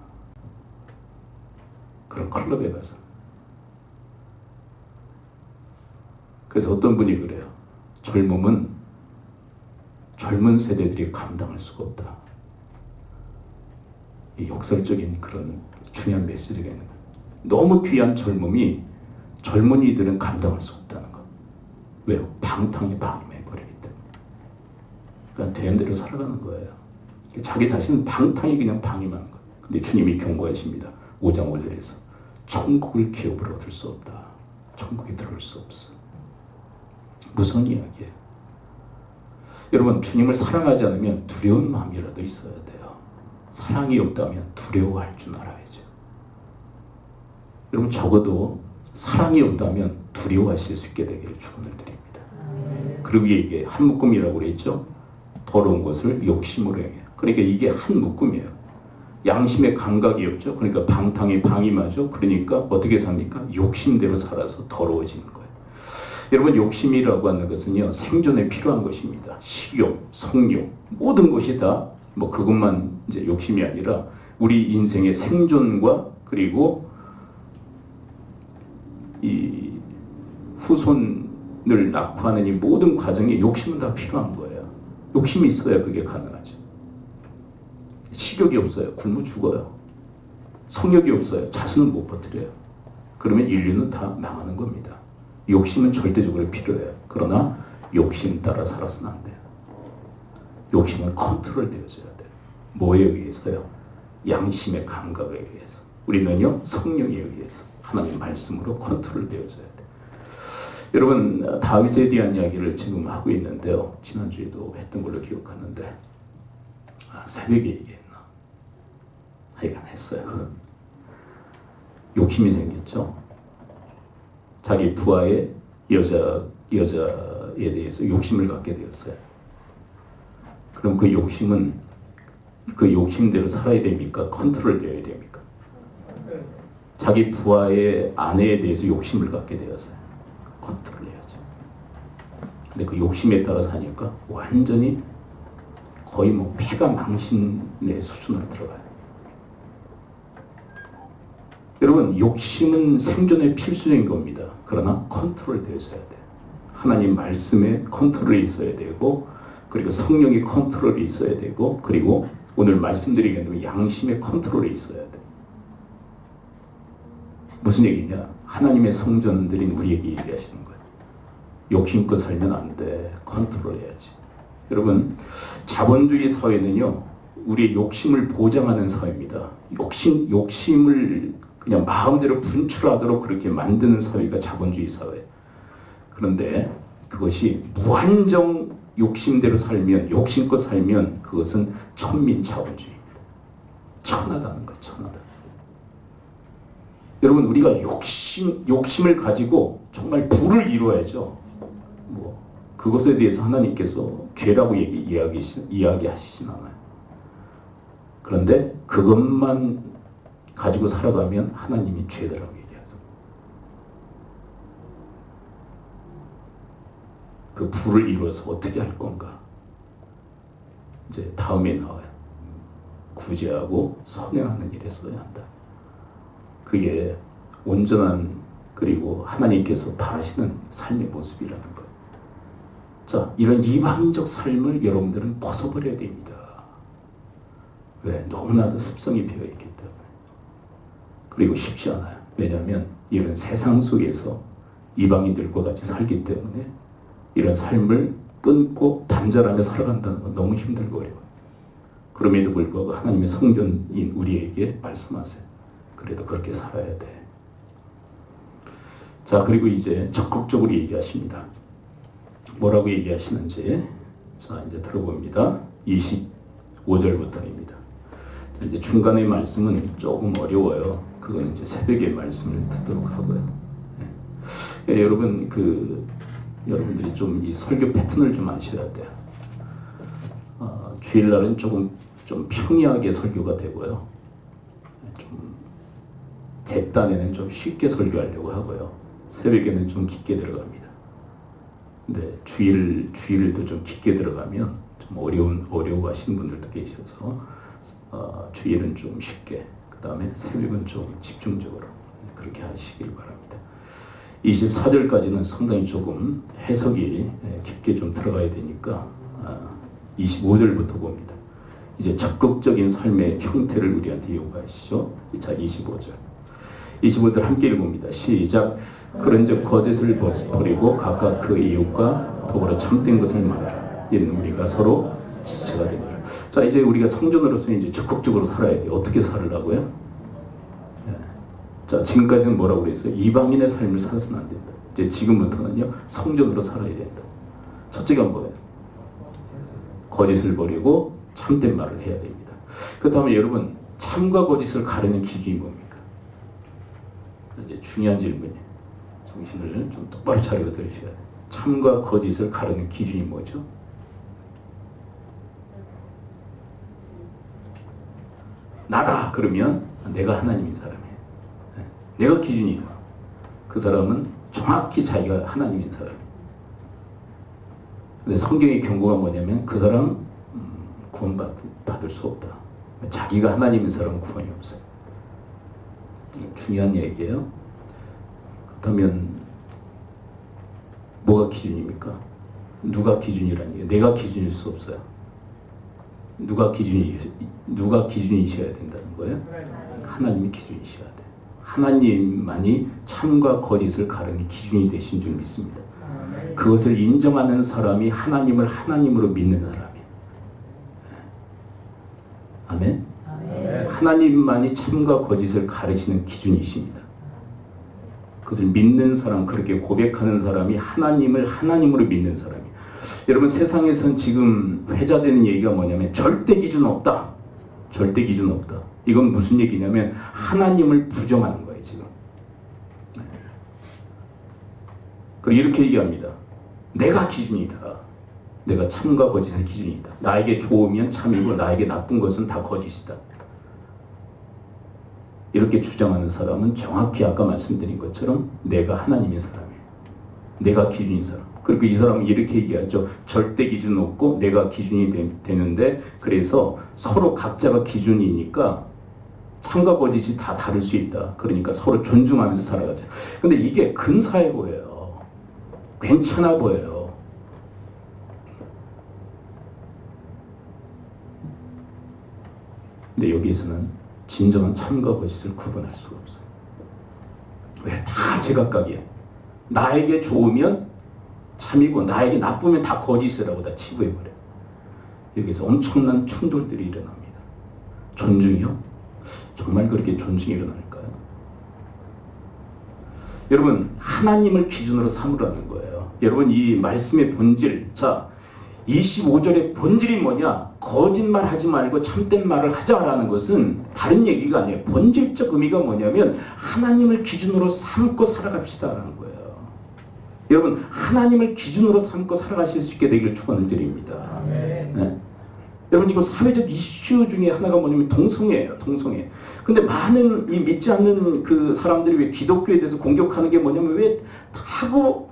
Speaker 2: 그런 클럽에 가서. 그래서 어떤 분이 그래요. 젊음은 젊은 세대들이 감당할 수가 없다. 이 역설적인 그런 중요한 메시지가 있는 거예요. 너무 귀한 젊음이 젊은이들은 감당할 수 없다는 거. 왜요? 방탕에 방임해버리기 때문에. 그러니까 되는 대로 살아가는 거예요. 자기 자신은 방탕에 그냥 방임하는 거예요. 근데 주님이 경고하십니다. 5장 5절에서 천국을 기업으로 얻을 수 없다. 천국에 들어올 수 없어. 무슨 이야기예요? 여러분, 주님을 사랑하지 않으면 두려운 마음이라도 있어야 돼요. 사랑이 없다면 두려워할 줄 알아야죠. 여러분, 적어도 사랑이 없다면 두려워하실 수 있게 되기를 축원을 드립니다. 그리고 이게 한 묶음이라고 그랬죠. 더러운 것을 욕심으로 행해요. 그러니까 이게 한 묶음이에요. 양심의 감각이 없죠. 그러니까 방탕에 방임하죠. 그러니까 어떻게 삽니까? 욕심대로 살아서 더러워지는 거예요. 여러분, 욕심이라고 하는 것은요, 생존에 필요한 것입니다. 식욕, 성욕, 모든 것이 다 그것만 이제 욕심이 아니라 우리 인생의 생존과 그리고 이 후손을 낳고하는 이 모든 과정에 욕심은 다 필요한 거예요. 욕심이 있어야 그게 가능하죠. 식욕이 없어요. 굶어 죽어요. 성욕이 없어요. 자손을 못 버티려요. 그러면 인류는 다 망하는 겁니다. 욕심은 절대적으로 필요해요. 그러나 욕심 따라 살아서는 안 돼요. 욕심은 컨트롤 되어져야 돼요. 뭐에 의해서요? 양심의 감각에 의해서. 우리는요, 성령에 의해서 하나님 말씀으로 컨트롤 되어져야 돼요. 여러분, 다윗에 대한 이야기를 지금 하고 있는데요. 지난주에도 했던 걸로 기억하는데, 새벽에 얘기했나? 하여간 했어요. 욕심이 생겼죠. 자기 부하의 여자에 대해서 욕심을 갖게 되었어요. 그럼 그 욕심은 그 욕심대로 살아야 됩니까? 컨트롤 되어야 됩니까? 자기 부하의 아내에 대해서 욕심을 갖게 되었어요. 컨트롤 해야죠. 근데 그 욕심에 따라 사니까 완전히 거의 뭐 폐가 망신의 수준으로 들어가요. 여러분, 욕심은 생존에 필수적인 겁니다. 그러나 컨트롤 되어야 돼요. 하나님 말씀에 컨트롤이 있어야 되고, 그리고 성령의 컨트롤이 있어야 되고, 그리고 오늘 말씀드리기에는 양심의 컨트롤이 있어야 돼요. 무슨 얘기냐? 하나님의 성전들인 우리에게 얘기하시는 거예요. 욕심껏 살면 안 돼. 컨트롤 해야지. 여러분, 자본주의 사회는요, 우리의 욕심을 보장하는 사회입니다. 욕심을 그냥 마음대로 분출하도록 그렇게 만드는 사회가 자본주의 사회. 그런데 그것이 무한정 욕심대로 살면, 욕심껏 살면 그것은 천민자본주의입니다. 천하다는 거예요. 천하다. 여러분, 우리가 욕심을 가지고 정말 부를 이루어야죠. 뭐 그것에 대해서 하나님께서 죄라고 이야기하시진 않아요. 그런데 그것만 가지고 살아가면 하나님이 죄다라고 얘기하죠. 그 부를 이루어서 어떻게 할 건가? 이제 다음에 나와요. 구제하고 선행하는 일에 써야 한다. 그게 온전한, 그리고 하나님께서 바라시는 삶의 모습이라는 거예요. 자, 이런 이방인적 삶을 여러분들은 벗어버려야 됩니다. 왜? 너무나도 습성이 배어있기 때문에. 그리고 쉽지 않아요. 왜냐하면 이런 세상 속에서 이방인들과 같이 살기 때문에 이런 삶을 끊고 단절하며 살아간다는 건 너무 힘들고 어려워요. 그럼에도 불구하고 하나님의 성전인 우리에게 말씀하세요. 그래도 그렇게 살아야 돼. 자, 그리고 이제 적극적으로 얘기하십니다. 뭐라고 얘기하시는지, 자, 이제 들어봅니다. 25절부터입니다. 자, 이제 중간의 말씀은 조금 어려워요. 그건 이제 새벽의 말씀을 듣도록 하고요. 네. 여러분, 여러분들이 좀 이 설교 패턴을 좀 아셔야 돼요. 주일날은 좀 평이하게 설교가 되고요. 대단에는 좀 쉽게 설교하려고 하고요. 새벽에는 좀 깊게 들어갑니다. 근데 주일도 좀 깊게 들어가면 좀 어려워하시는 분들도 계셔서 주일은 좀 쉽게, 그 다음에 새벽은 좀 집중적으로 그렇게 하시길 바랍니다. 24절까지는 상당히 조금 해석이 깊게 좀 들어가야 되니까 25절부터 봅니다. 이제 적극적인 삶의 형태를 우리한테 요구하시죠. 자, 25절 함께 읽어봅니다. 시작. 그런즉 거짓을 버리고 각각 그 이웃과 더불어 참된 것을 말하라. 이는 우리가 서로 지체가 되니라. 자, 이제 우리가 성전으로서 이제 적극적으로 살아야 돼요. 어떻게 살으라고요? 네. 자, 지금까지는 뭐라고 그랬어요? 이방인의 삶을 살아서는 안 된다. 이제 지금부터는요, 성전으로 살아야 된다. 첫째가 뭐예요? 거짓을 버리고 참된 말을 해야 됩니다. 그 다음에 여러분, 참과 거짓을 가르는 기준이 뭡니까? 이제 중요한 질문이에요. 정신을 좀 똑바로 차리고 들으셔야 돼요. 참과 거짓을 가르는 기준이 뭐죠? 나다 그러면 내가 하나님인 사람이에요. 내가 기준이다. 그 사람은 정확히 자기가 하나님인 사람이에요. 근데 성경의 경고가 뭐냐면 그 사람은 구원받을 수 없다. 자기가 하나님인 사람은 구원이 없어요. 중요한 얘기예요. 그렇다면 뭐가 기준입니까? 누가 기준이라는 게 내가 기준일 수 없어요. 누가 기준이셔야 된다는 거예요? 하나님이 기준이셔야 돼요. 하나님만이 참과 거짓을 가르는 기준이 되신 줄 믿습니다. 그것을 인정하는 사람이 하나님을 하나님으로 믿는 사람이에요. 아멘? 하나님만이 참과 거짓을 가르치는 기준이십니다. 그것을 믿는 사람, 그렇게 고백하는 사람이 하나님을 하나님으로 믿는 사람이에요. 여러분, 세상에선 지금 회자되는 얘기가 뭐냐면 절대 기준 없다. 절대 기준 없다. 이건 무슨 얘기냐면 하나님을 부정하는 거예요, 지금. 그리고 이렇게 얘기합니다. 내가 기준이다. 내가 참과 거짓의 기준이다. 나에게 좋으면 참이고 나에게 나쁜 것은 다 거짓이다. 이렇게 주장하는 사람은 정확히 아까 말씀드린 것처럼 내가 하나님의 사람이에요. 내가 기준인 사람. 그리고 이 사람은 이렇게 얘기하죠. 절대 기준 없고 내가 기준이 되는데, 그래서 서로 각자가 기준이니까 참과 거짓이 다 다를 수 있다. 그러니까 서로 존중하면서 살아가자. 근데 이게 근사해 보여요. 괜찮아 보여요. 근데 여기에서는 진정한 참과 거짓을 구분할 수가 없어요. 왜? 다 제각각이에요. 나에게 좋으면 참이고 나에게 나쁘면 다 거짓이라고 다 치부해버려요. 여기서 엄청난 충돌들이 일어납니다. 존중이요? 정말 그렇게 존중이 일어날까요? 여러분, 하나님을 기준으로 삼으라는 거예요. 여러분, 이 말씀의 본질, 자, 25절의 본질이 뭐냐? 거짓말 하지 말고 참된 말을 하자라는 것은 다른 얘기가 아니에요. 본질적 의미가 뭐냐면 하나님을 기준으로 삼고 살아갑시다라는 거예요. 여러분, 하나님을 기준으로 삼고 살아가실 수 있게 되기를 축원을 드립니다. 네. 여러분, 지금 사회적 이슈 중에 하나가 뭐냐면 동성애예요. 동성애. 근데 많은 이 믿지 않는 그 사람들이 왜 기독교에 대해서 공격하는 게 뭐냐면, 왜 하고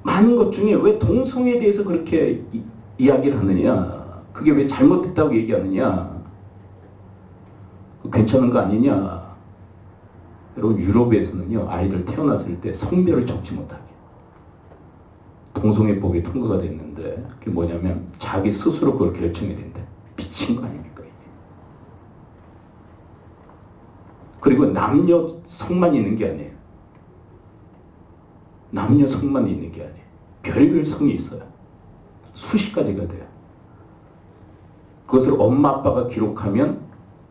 Speaker 2: 많은 것 중에 왜 동성애에 대해서 그렇게 이야기를 하느냐, 그게 왜 잘못됐다고 얘기하느냐, 괜찮은 거 아니냐. 여러분, 유럽에서는요, 아이들 태어났을 때 성별을 적지 못하게 동성애법이 통과가 됐는데, 그게 뭐냐면 자기 스스로 그걸 결정해야 된대. 미친 거 아닙니까 이게? 그리고 남녀 성만 있는 게 아니에요. 남녀 성만 있는 게 아니에요. 별별 성이 있어요. 수십 가지가 돼요. 그것을 엄마 아빠가 기록하면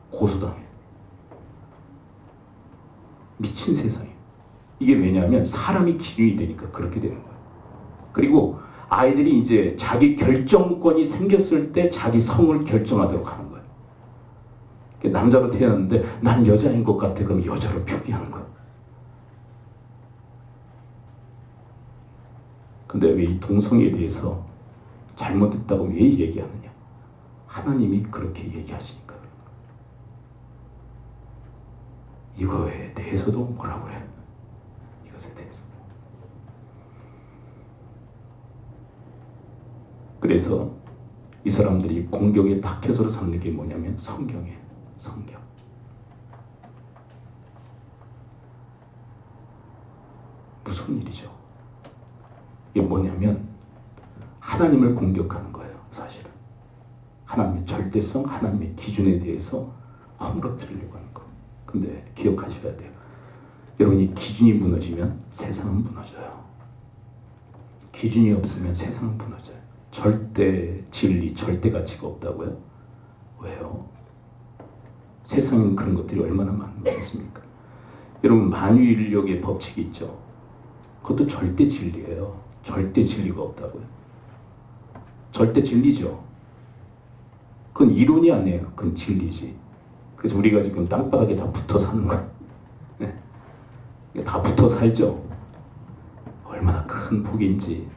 Speaker 2: 고소당해요. 미친 세상이에요. 이게 왜냐하면 사람이 기준이 되니까 그렇게 되는 거예요. 그리고 아이들이 이제 자기 결정권이 생겼을 때 자기 성을 결정하도록 하는 거예요. 남자로 태어났는데 난 여자인 것 같아. 그럼 여자로 표기하는 거예요. 근데 왜 이 동성애에 대해서 잘못됐다고 왜 얘기하느냐? 하나님이 그렇게 얘기하시니까. 이거에 대해서도 뭐라고 해요? 이것에 대해서. 그래서 이 사람들이 공경의 타켓으로 삼는 게 뭐냐면 성경이에요. 성경. 무슨 일이죠? 이게 뭐냐면 하나님을 공격하는 거예요. 사실은 하나님의 절대성, 하나님의 기준에 대해서 허물어뜨리려고 하는 거예요. 근데 기억하셔야 돼요. 여러분, 이 기준이 무너지면 세상은 무너져요. 기준이 없으면 세상은 무너져요. 절대 진리, 절대 가치가 없다고요? 왜요? 세상엔 그런 것들이 얼마나 많습니까? 여러분, 만유인력의 법칙이 있죠. 그것도 절대 진리예요. 절대 진리가 없다고요? 절대 진리죠. 그건 이론이 아니에요. 그건 진리지. 그래서 우리가 지금 땅바닥에 다 붙어 사는 거예요. 네. 다 붙어 살죠. 얼마나 큰 복인지.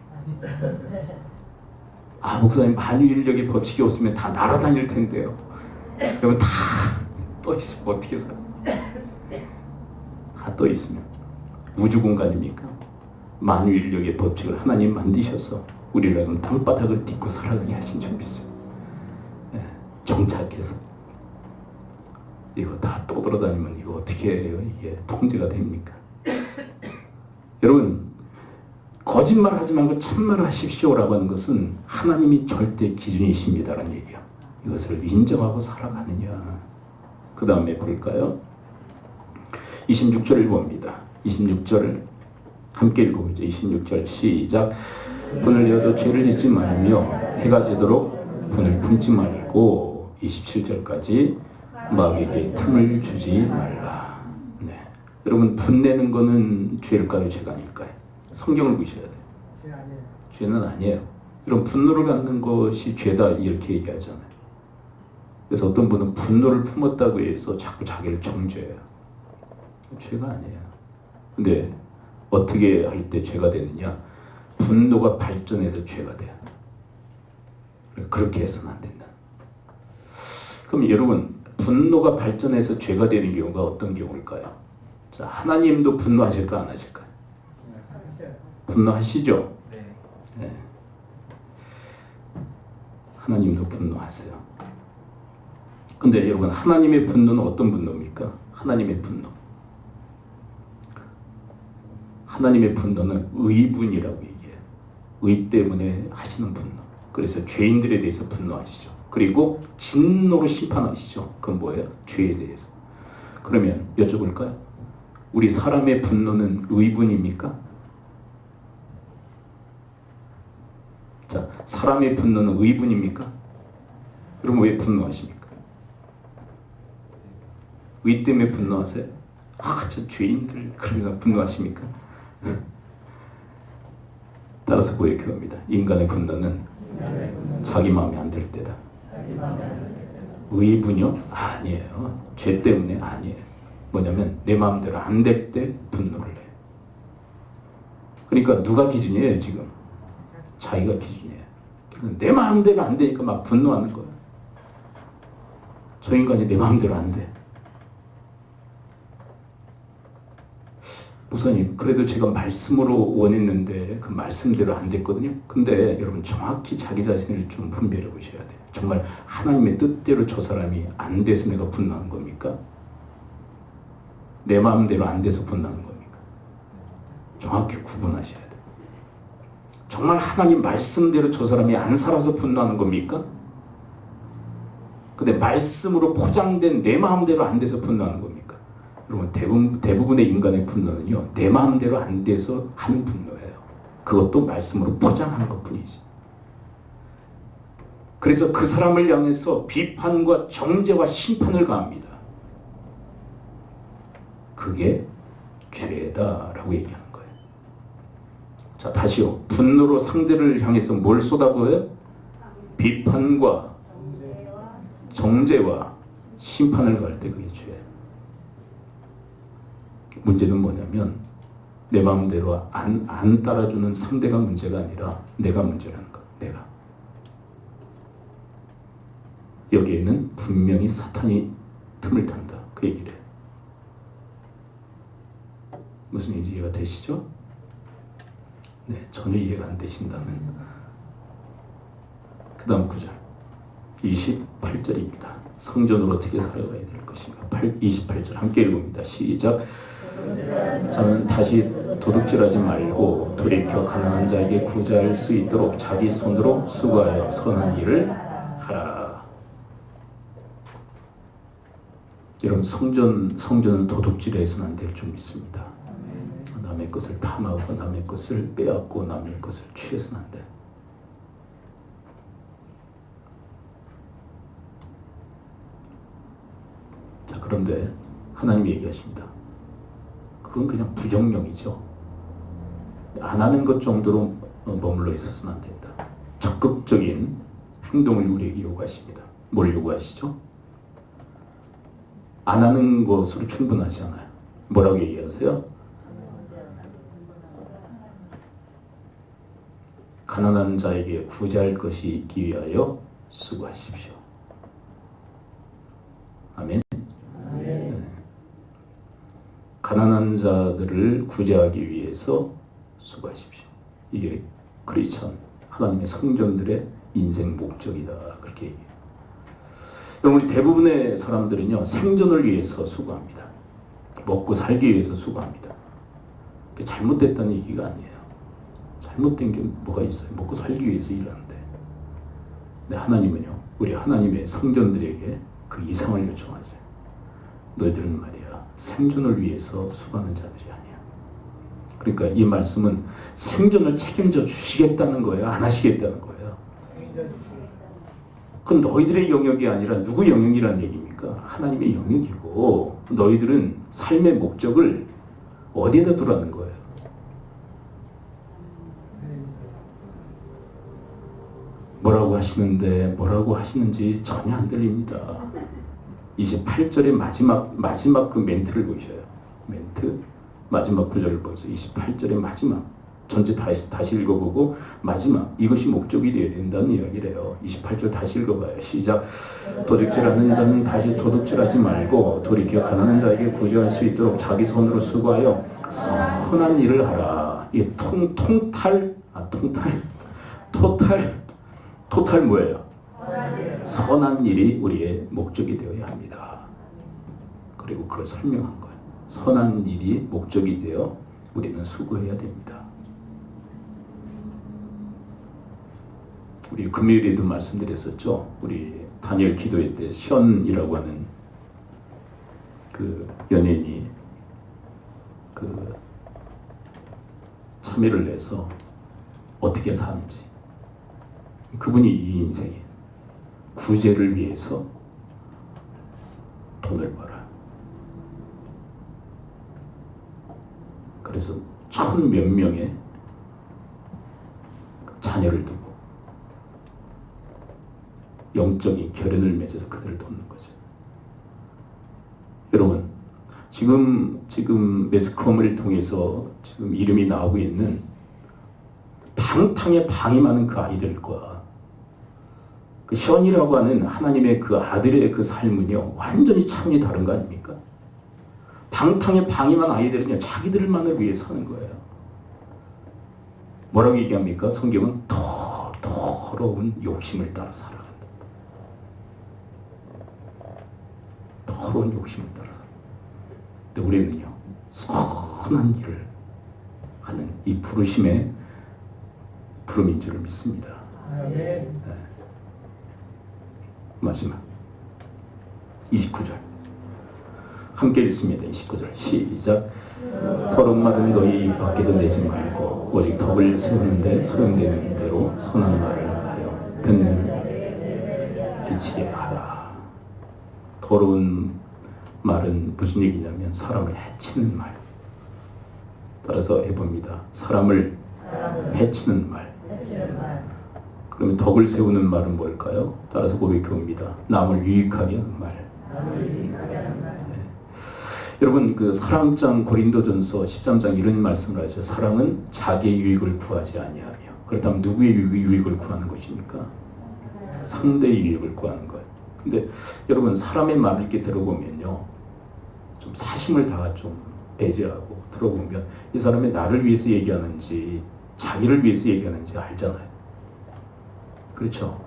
Speaker 2: 아, 목사님, 만유인력의 법칙이 없으면 다 날아다닐 텐데요. 여러분, 다 떠 있으면 어떻게 살아요? 다 떠 있으면 우주 공간입니까? 만유인력의 법칙을 하나님 만드셔서 우리를 땅바닥을 딛고 살아가게 하신 줄 믿습니다. 네, 정착해서 이거 다 떠돌아다니면 이거 어떻게 해요? 이게 통제가 됩니까? 여러분, 거짓말 하지 말고 참말을 하십시오라고 하는 것은 하나님이 절대 기준이십니다라는 얘기야. 이것을 인정하고 살아가느냐. 그 다음에 볼까요? 26절을 봅니다. 26절을 함께 읽어보죠. 26절 시작. 분을 내어도 죄를 짓지 말며 해가 지도록 분을 품지 말고 27절까지 마귀에게 틈을 주지 말라. 네. 여러분, 분내는 거는 죄일까요? 죄가 아닐까요? 성경을 보셔야 돼요. 죄는 아니에요. 여러분, 분노를 갖는 것이 죄다 이렇게 얘기하잖아요. 그래서 어떤 분은 분노를 품었다고 해서 자꾸 자기를 정죄해요. 죄가 아니에요. 근데 어떻게 할 때 죄가 되느냐? 분노가 발전해서 죄가 돼요. 그렇게 해서는 안 된다. 그럼 여러분, 분노가 발전해서 죄가 되는 경우가 어떤 경우일까요? 자, 하나님도 분노하실까 안 하실까요? 분노하시죠? 네. 하나님도 분노하세요. 근데 여러분, 하나님의 분노는 어떤 분노입니까? 하나님의 분노. 하나님의 분노는 의분이라고 얘기해요. 의 때문에 하시는 분노. 그래서 죄인들에 대해서 분노하시죠. 그리고 진노로 심판하시죠. 그건 뭐예요? 죄에 대해서. 그러면 여쭤볼까요? 우리 사람의 분노는 의분입니까? 자, 사람의 분노는 의분입니까? 그럼 왜 분노하십니까? 의 때문에 분노하세요? 아, 저 죄인들 그러니까 분노하십니까? 따라서 고백합니다. 인간의 분노는 자기 마음에 안 들 때다. 의분이요? 아니에요. 죄 때문에 아니에요. 뭐냐면 내 마음대로 안 될 때 분노를 해요. 그러니까 누가 기준이에요 지금? 자기가 기준이에요. 내 마음대로 안 되니까 막 분노하는 거예요. 저 인간이 내 마음대로 안 돼. 목사님, 그래도 제가 말씀으로 원했는데 그 말씀대로 안 됐거든요. 근데 여러분, 정확히 자기 자신을 좀 분별해 보셔야 돼요. 정말 하나님의 뜻대로 저 사람이 안 돼서 내가 분노한 겁니까? 내 마음대로 안 돼서 분노한 겁니까? 정확히 구분하셔야 돼요. 정말 하나님 말씀대로 저 사람이 안 살아서 분노하는 겁니까? 근데 말씀으로 포장된 내 마음대로 안 돼서 분노하는 겁니까? 여러분, 대부분의 인간의 분노는요, 내 마음대로 안 돼서 하는 분노예요. 그것도 말씀으로 포장한 것 뿐이지. 그래서 그 사람을 향해서 비판과 정죄와 심판을 가합니다. 그게 죄다라고 얘기하는 거예요. 자, 다시요. 분노로 상대를 향해서 뭘 쏟아부어요? 비판과 정죄와 심판을 가할 때 그게 죄예요. 문제는 뭐냐면 내 마음대로 안 따라주는 상대가 문제가 아니라 내가 문제라는 거야. 내가. 여기에는 분명히 사탄이 틈을 탄다. 그 얘기를 해요. 무슨 얘기 이해가 되시죠? 네, 전혀 이해가 안 되신다면 그 다음 9절 28절입니다. 성전으로 어떻게 살아가야 될 것인가. 28절 함께 읽습니다. 시작. 저는 다시 도둑질하지 말고 돌이켜 가난한 자에게 구제할 수 있도록 자기 손으로 수고하여 선한 일을 하라. 여러분, 성전은 도둑질해서는 안 될 줄 믿습니다. 남의 것을 탐하고 남의 것을 빼앗고 남의 것을 취해서는 안 돼. 자, 그런데 하나님이 얘기하십니다. 그건 그냥 부정령이죠. 안 하는 것 정도로 머물러 있어서는 안 된다. 적극적인 행동을 우리에게 요구하십니다. 뭘 요구하시죠? 안 하는 것으로 충분하지 않아요. 뭐라고 얘기하세요? 가난한 자에게 구제할 것이 있기 위하여 수고하십시오. 아멘. 네. 가난한 자들을 구제하기 위해서 수고하십시오. 이게 크리스천 하나님의 성전들의 인생 목적이다. 그렇게 얘기해요. 우리 대부분의 사람들은요, 생존을 위해서 수고합니다. 먹고 살기 위해서 수고합니다. 그게 잘못됐다는 얘기가 아니에요. 잘못된 게 뭐가 있어요? 먹고 살기 위해서 일하는데. 근데 하나님은요, 우리 하나님의 성전들에게 그 이상을 요청하세요. 너희들은 말이야, 생존을 위해서 수고하는 자들이 아니야. 그러니까 이 말씀은 생존을 책임져 주시겠다는 거예요? 안 하시겠다는 거예요? 그건 너희들의 영역이 아니라 누구 영역이라는 얘기입니까? 하나님의 영역이고, 너희들은 삶의 목적을 어디에다 두라는 거예요? 뭐라고 하시는데 뭐라고 하시는지 전혀 안 들립니다. 28절의 마지막 그 멘트를 보셔요. 멘트 마지막 구절을 보세요. 28절의 마지막 전체 다시 읽어보고 마지막 이것이 목적이 되어야 된다는 이야기래요. 28절 다시 읽어봐요. 시작. 도둑질하는 자는 다시 도둑질하지 말고 돌이켜 가난한 자에게 구제할 수 있도록 자기 손으로 수고하여 선한 일을 하라. 이 토탈 뭐예요? 선한 일이 우리의 목적이 되어야 합니다. 그리고 그걸 설명한 거예요. 선한 일이 목적이 되어 우리는 수고해야 됩니다. 우리 금요일에도 말씀드렸었죠. 우리 다니엘 기도회 때 션이라고 하는 그 연예인이 그 참여를 해서 어떻게 사는지, 그분이 이 인생에 구제를 위해서 돈을 벌어요. 그래서 1000몇 명의 자녀를 두고 영적인 결연을 맺어서 그들을 돕는 거죠. 여러분, 지금 매스컴을 통해서 지금 이름이 나오고 있는 방탕에 방임하는 그 아이들과 그 션이라고 하는 하나님의 그 아들의 그 삶은요, 완전히 차원이 다른 거 아닙니까? 방탕에 방임한 아이들은요, 자기들만을 위해 사는 거예요. 뭐라고 얘기합니까? 성경은 더러운 욕심을 따라 살아간다. 더러운 욕심을 따라. 근데 우리는요, 선한 일을 하는 이 부르심의 부름인 줄을 믿습니다. 네. 마지막 29절 함께 읽습니다. 29절 시작. 털은 마른 너희 입 밖에도 내지 말고 오직 덕을 세우는데 소용되는 대로 선한 말을 하여 듣는 끼치게 하라. 더러운 말은 무슨 얘기냐면 사람을 해치는 말. 따라서 해봅니다. 사람을 해치는 말. 그러면 덕을 세우는 말은 뭘까요? 따라서 고백해봅니다. 남을 유익하게 하는 말. 네. 여러분, 그 사랑장 고린도전서 13장 이런 말씀을 하죠. 사랑은 자기의 유익을 구하지 아니하며. 그렇다면 누구의 유익을 구하는 것입니까? 상대의 유익을 구하는 것. 근데 여러분, 사람의 말을 이렇게 들어보면요, 좀 사심을 다 좀 배제하고 들어보면 이 사람이 나를 위해서 얘기하는지 자기를 위해서 얘기하는지 알잖아요. 그렇죠?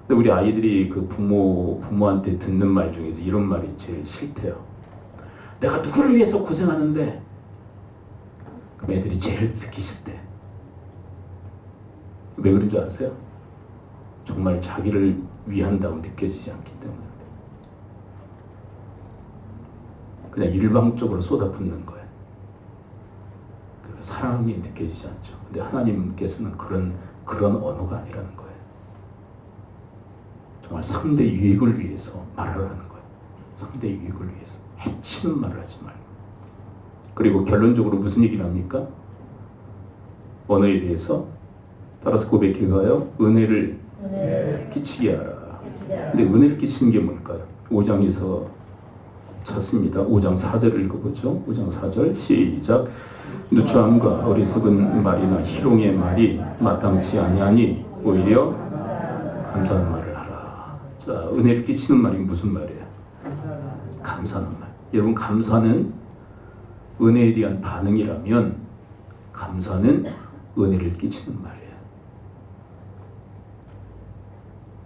Speaker 2: 근데 우리 아이들이 그 부모한테 듣는 말 중에서 이런 말이 제일 싫대요. 내가 누구를 위해서 고생하는데. 그럼 애들이 제일 듣기 싫대. 왜 그런 줄 아세요? 정말 자기를 위한다고 느껴지지 않기 때문에. 그냥 일방적으로 쏟아붓는 거예요. 사랑이 느껴지지 않죠. 근데 하나님께서는 그런 언어가 아니라는 거예요. 정말 상대 유익을 위해서 말을 하는 거예요. 상대 유익을 위해서. 해치는 말을 하지 말고. 그리고 결론적으로 무슨 얘기를 합니까? 언어에 대해서 따라서 고백해가요. 은혜를 끼치게 하라. 근데 은혜를 끼치는 게 뭘까요? 5장에서 찾습니다. 5장 4절을 읽어보죠. 5장 4절 시작. 누추함과 어리석은 말이나 희롱의 말이 마땅치 아니하니 오히려 감사하는 말을 하라. 자, 은혜를 끼치는 말이 무슨 말이에요? 감사하는 말. 여러분, 감사는 은혜에 대한 반응이라면 감사는 은혜를 끼치는 말이에요.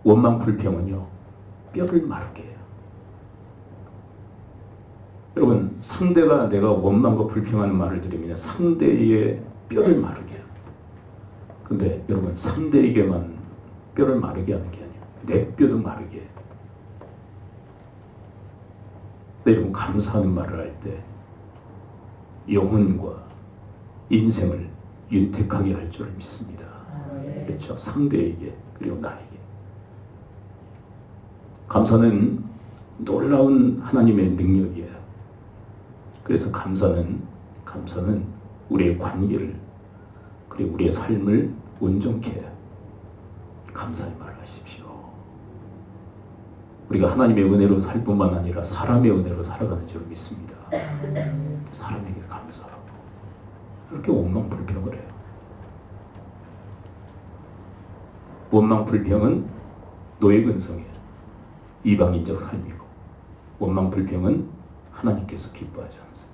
Speaker 2: 원망 불평은요, 뼈를 마르게 해요. 여러분, 상대가 내가 원망과 불평하는 말을 들으면 상대의 뼈를 마르게 해요. 근데 여러분 상대에게만 뼈를 마르게 하는 게 아니에요. 내 뼈도 마르게 해요. 여러분 감사하는 말을 할 때 영혼과 인생을 윤택하게 할 줄 믿습니다. 그렇죠? 상대에게 그리고 나에게. 감사는 놀라운 하나님의 능력이에요. 그래서 감사는 우리의 관계를 그리고 우리의 삶을 온전케 해요. 감사의 말을 하십시오. 우리가 하나님의 은혜로 살 뿐만 아니라 사람의 은혜로 살아가는 줄 믿습니다. 사람에게 감사하고 이렇게 원망불평을 해요. 원망불평은 노예근성이에요. 이방인적 삶이고 원망불평은 하나님께서 기뻐하지 않으세요.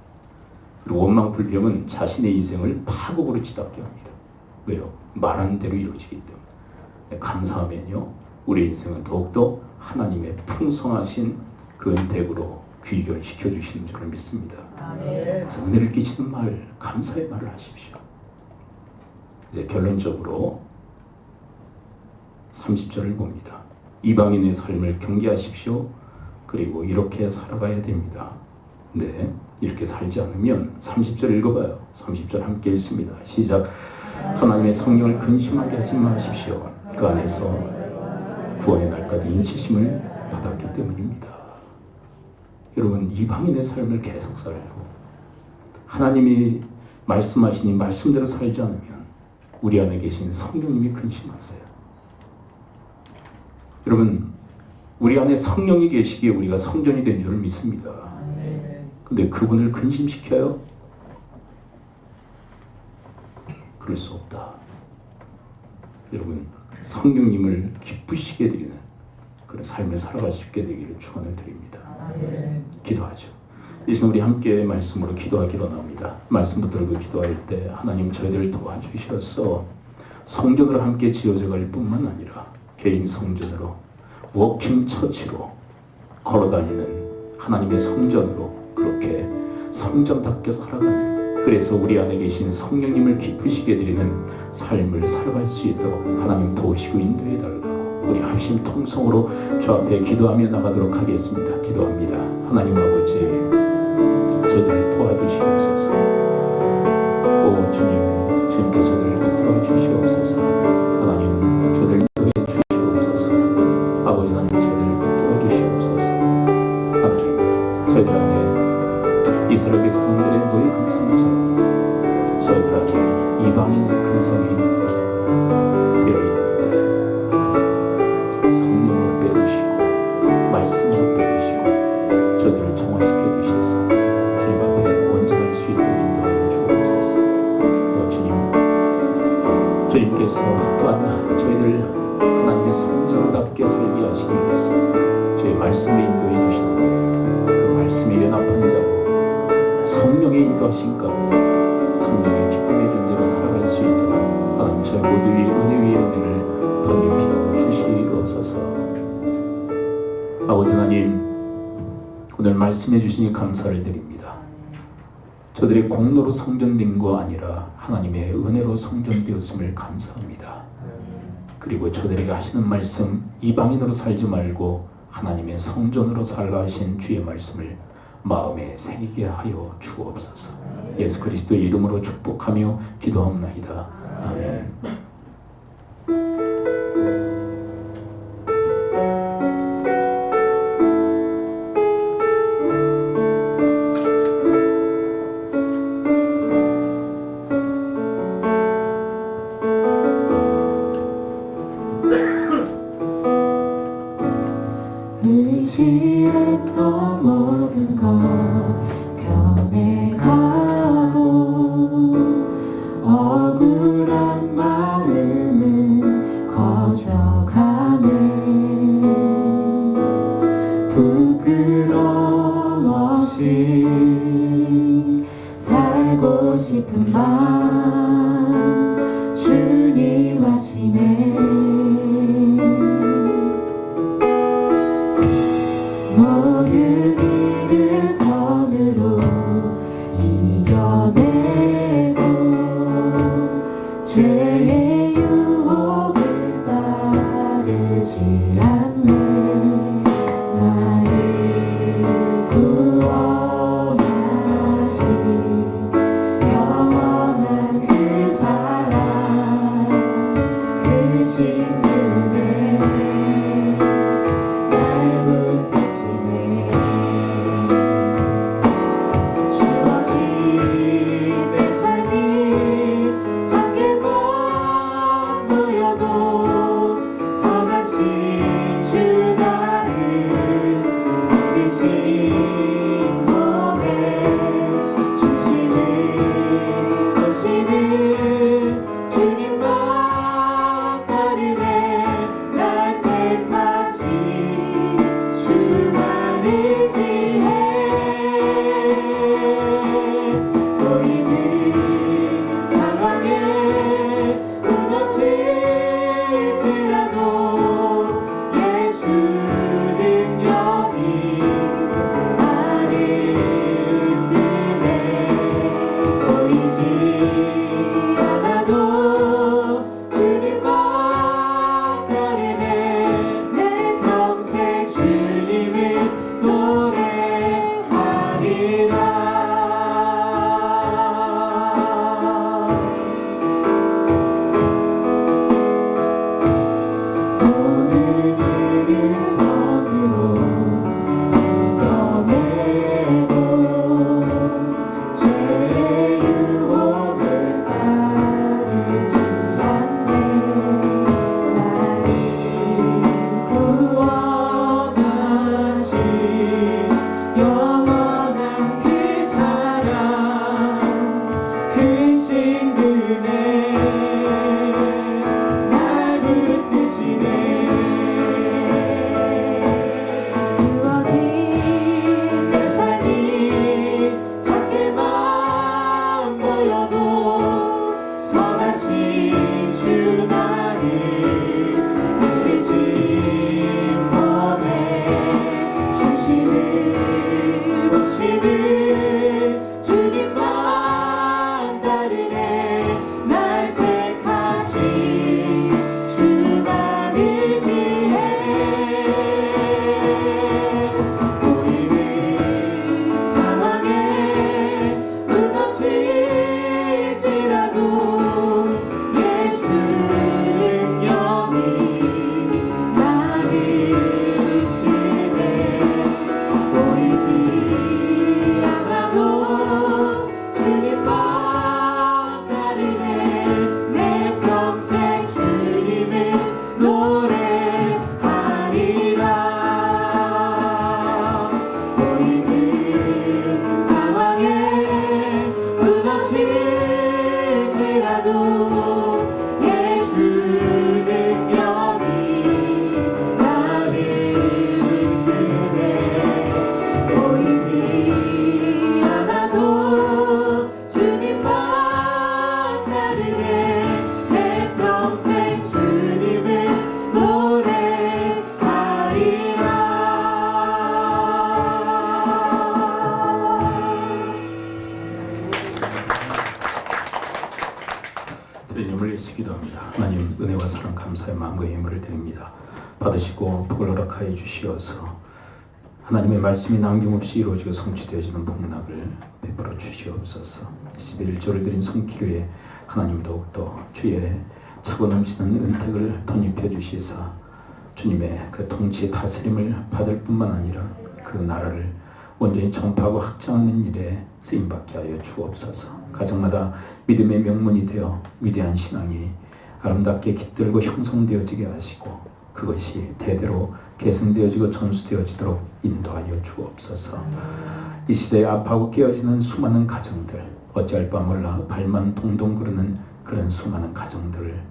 Speaker 2: 그리고 원망불평은 자신의 인생을 파국으로 치닫게 합니다. 왜요? 말한 대로 이루어지기 때문에. 감사하면요 우리 인생은 더욱더 하나님의 풍성하신 그 은택으로 귀결시켜 주시는 줄 믿습니다. 그래서 은혜를 끼치는 말, 감사의 말을 하십시오. 이제 결론적으로 30절을 봅니다. 이방인의 삶을 경계하십시오. 그리고 이렇게 살아가야 됩니다. 네, 이렇게 살지 않으면 30절 읽어봐요. 30절 함께 읽습니다. 시작. 하나님의 성령을 근심하게 하지 마십시오. 그 안에서 구원의 날까지 인치심을 받았기 때문입니다. 여러분 이방인의 삶을 계속 살고 하나님이 말씀하신 이 말씀대로 살지 않으면 우리 안에 계신 성령님이 근심하세요. 여러분 우리 안에 성령이 계시기에 우리가 성전이 된 줄 믿습니다. 근데 그분을 근심시켜요? 그럴 수 없다. 여러분 성령님을 기쁘시게 드리는 그런 삶을 살아갈 수 있게 되기를 축원을 드립니다. 기도하죠. 이제 우리 함께 말씀으로 기도하기로 합니다. 말씀 붙들고 기도할 때 하나님 저희들을 도와주셔서 성전으로 함께 지어져 갈 뿐만 아니라 개인 성전으로 워킹 처치로 걸어다니는 하나님의 성전으로 그렇게 성전답게 살아가는 그래서 우리 안에 계신 성령님을 기쁘시게 드리는 삶을 살아갈 수 있도록 하나님 도우시고 인도해 달라고 우리 합심 통성으로 주 앞에 기도하며 나가도록 하겠습니다. 기도합니다. 하나님 아버지 저희를 도와주시옵소서. 오 주님 주님께서 저희를 붙들어 주시옵소서. 하나님 저희를 인도해 주시옵소서. 아버지 하나님 저희를 붙들어 주시옵소서. 하나님 저희들 안에 이스라엘 백성들의 노예 근성처럼 저희들 안에 이방인의 근성이 되어있는데 성령을 빼주시고 말씀을 빼주시고 저희들을 정화시켜 주셔서 주님 앞에 온전할 수 있도록 인도하여 주옵소서. 주님 주님께서 또한 저희들 하나님의 성전답게 살게 하시기 위해서 저희 말씀에 인도해 주시는 그 말씀에 연합한 자로 성령의 인도하신 가운데 성령의 기쁨의 존재로 살아갈 수 있도록 하나님 저희 모두 위에 은혜 위에 은혜를 더 입히어 주시옵소서. 아버지 하나님 오늘 말씀해 주시니 감사를 드립니다. 저들의 공로로 성전된 거 아니라 하나님의 은혜로 성전되었음을 감사합니다. 그리고 저들에게 하시는 말씀 이방인으로 살지 말고 하나님의 성전으로 살라 하신 주의 말씀을 마음에 새기게 하여 주옵소서. 예수 그리스도의 이름으로 축복하며 기도합나이다. 아멘.
Speaker 3: 의지했던 모든 것 변해가고 억울한 죄의 유혹을 따르지 않네. 나를 구원하신 영원한 그 사랑, 그 신분에 날 붙드시네. 주어진 내 삶이 작게만 보여도 선하신 주 나를 이끄신 몸에 중심을 보시는 주님만 따르네. 날 택하신 주만의 지혜, 보이는 상황에 무너질지라도 예수 능력이 나를 이끄네. 보이지 않아도 주님만 따르네. 내 평생 주님을 노래하리라. 모든 일을 선으로 이겨내고 죄의 유혹을 따르지 않네. 나를 구원하신 영원한 그 사랑, 그 신분에 날 붙드시네. 주어진 내 삶이 작게만 보여도 선하신 주 나를 이끄신 몸에 중심을 보시는 주님만 따르네. 날 택하신 주만의 지혜, 보이는 상황에 무너질지라도 예수 능력이 나를 이끄네. 보이지 않아도 주님만 따르네. 내 평생 주님을 노래하리라. 보이는 상황에 무너질지라도 예수 능력이 나를 이끄네. 보이지 않아도 주님만 따르네. 내 평생 주님을 노래하리라.
Speaker 2: 주님을 예수 기도합니다. 하나님 은혜와 사랑 감사의 마음과 예물을 드립니다. 받으시고 복을 허락하여 주시어서 하나님의 말씀이 남김없이 이루어지고 성취되어지는 복락을 베풀어 주시옵소서. 11조를 드린 손길 위에 하나님 더욱더 주의 차고 넘치는 은택을 덧입혀 주시사 주님의 그 통치 다스림을 받을 뿐만 아니라 그 나라를 온전히 전파하고 확장하는 일에 쓰임받게 하여 주옵소서. 가정마다 믿음의 명문이 되어 위대한 신앙이 아름답게 깃들고 형성되어지게 하시고 그것이 대대로 계승되어지고 전수되어지도록 인도하여 주옵소서. 이 시대에 아파하고 깨어지는 수많은 가정들, 어찌할 바 몰라 발만 동동 구르는 그런 수많은 가정들을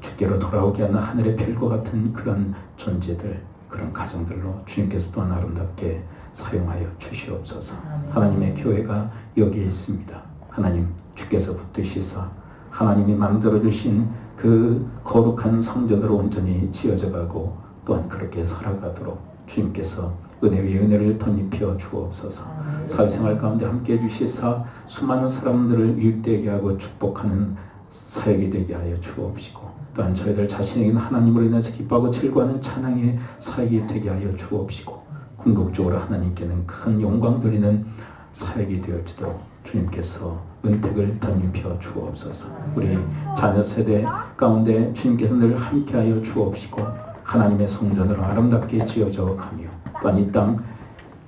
Speaker 2: 주께로 돌아오게 하는 하늘의 별과 같은 그런 존재들, 그런 가정들로 주님께서 또한 아름답게 사용하여 주시옵소서. 하나님의 교회가 여기에 있습니다. 하나님 주께서 붙드시사 하나님이 만들어주신 그 거룩한 성전으로 온전히 지어져가고 또한 그렇게 살아가도록 주님께서 은혜 위에 은혜를 덧입혀 주옵소서. 사회생활 가운데 함께해 주시사 수많은 사람들을 유익되게 하고 축복하는 사역이 되게 하여 주옵시고 또한 저희들 자신에게는 하나님으로 인해서 기뻐하고 즐거워하는 찬양의 사역이 되게 하여 주옵시고 궁극적으로 하나님께는 큰 영광 돌리는 사역이 되어지도록 주님께서 은택을 덧입혀 주옵소서. 우리 자녀 세대 가운데 주님께서 늘 함께하여 주옵시고 하나님의 성전으로 아름답게 지어져 가며 또한 이 땅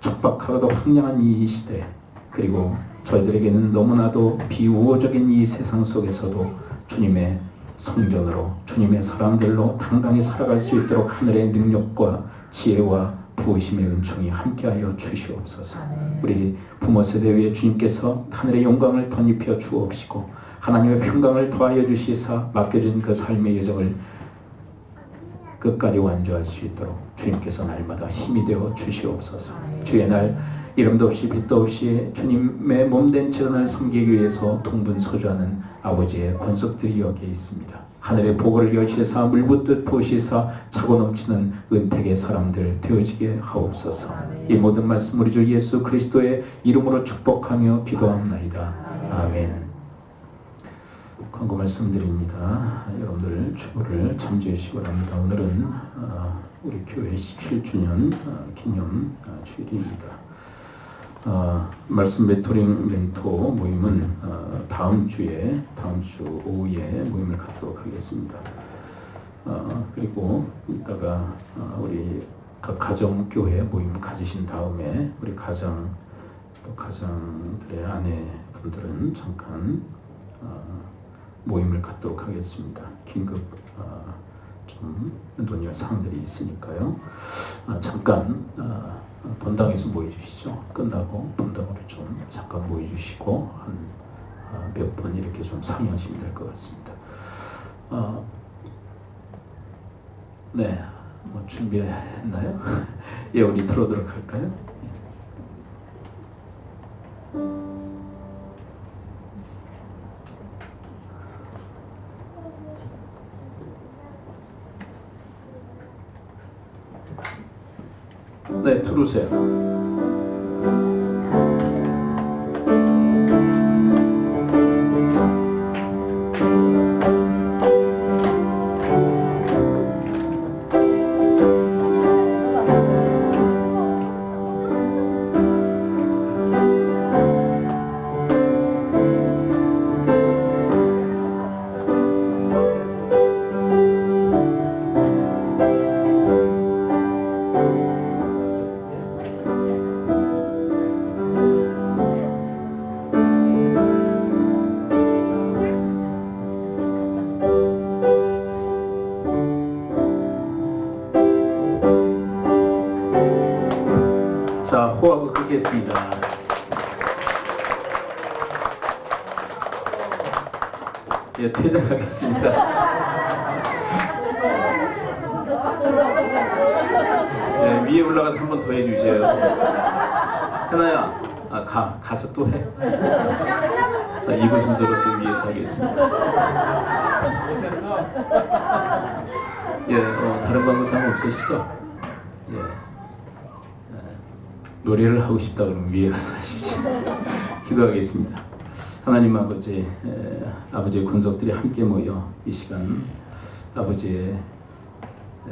Speaker 2: 척박하고도 황량한 이 시대 그리고 저희들에게는 너무나도 비우호적인 이 세상 속에서도 주님의 성전으로 주님의 사람들로 당당히 살아갈 수 있도록 하늘의 능력과 지혜와 부으심의 은총이 함께하여 주시옵소서. 우리 부모 세대 위에 주님께서 하늘의 영광을 덧입혀 주옵시고 하나님의 평강을 더하여 주시사 맡겨준 그 삶의 여정을 끝까지 완주할 수 있도록 주님께서 날마다 힘이 되어 주시옵소서. 주의 날 이름도 없이 빛도 없이 주님의 몸된 재단을 섬기기 위해서 동분서주하는 아버지의 권속들이 여기에 있습니다. 하늘의 보고를 여시사 물붓듯 부으시사 차고 넘치는 은택의 사람들 되어지게 하옵소서. 이 모든 말씀 우리 주 예수 그리스도의 이름으로 축복하며 기도합나이다. 아멘. 광고 말씀드립니다. 여러분들 주보를 참조해 주시기 바랍니다. 오늘은 우리 교회 17주년 기념 주일입니다. 말씀 멘토링 멘토 모임은 다음 주 오후에 모임을 갖도록 하겠습니다. 그리고 이따가 우리 각 가정교회 모임 가지신 다음에 우리 가장들의 아내분들은 잠깐 모임을 갖도록 하겠습니다. 긴급 좀 논의할 사항들이 있으니까요. 잠깐 본당에서 모여주시죠. 끝나고 본당으로 좀 잠깐 모여주시고 한 몇 분 이렇게 좀 상의하시면 될 것 같습니다. 네, 뭐 준비했나요? 예, 우리 들어오도록 할까요? 네, 들어오세요. 자, 호하고 끄겠습니다. 예, 퇴장하겠습니다. 예, 위에 올라가서 한 번 더 해주세요. 하나야, 가서 또 해. 자, 이부 순서로 또 위에서 하겠습니다. 예, 다른 방법 상관없으시죠? 예. 노래를 하고 싶다 그러면 위에 가서 하십시오. 기도하겠습니다. 하나님 아버지, 아버지의 군속들이 함께 모여 이 시간 아버지의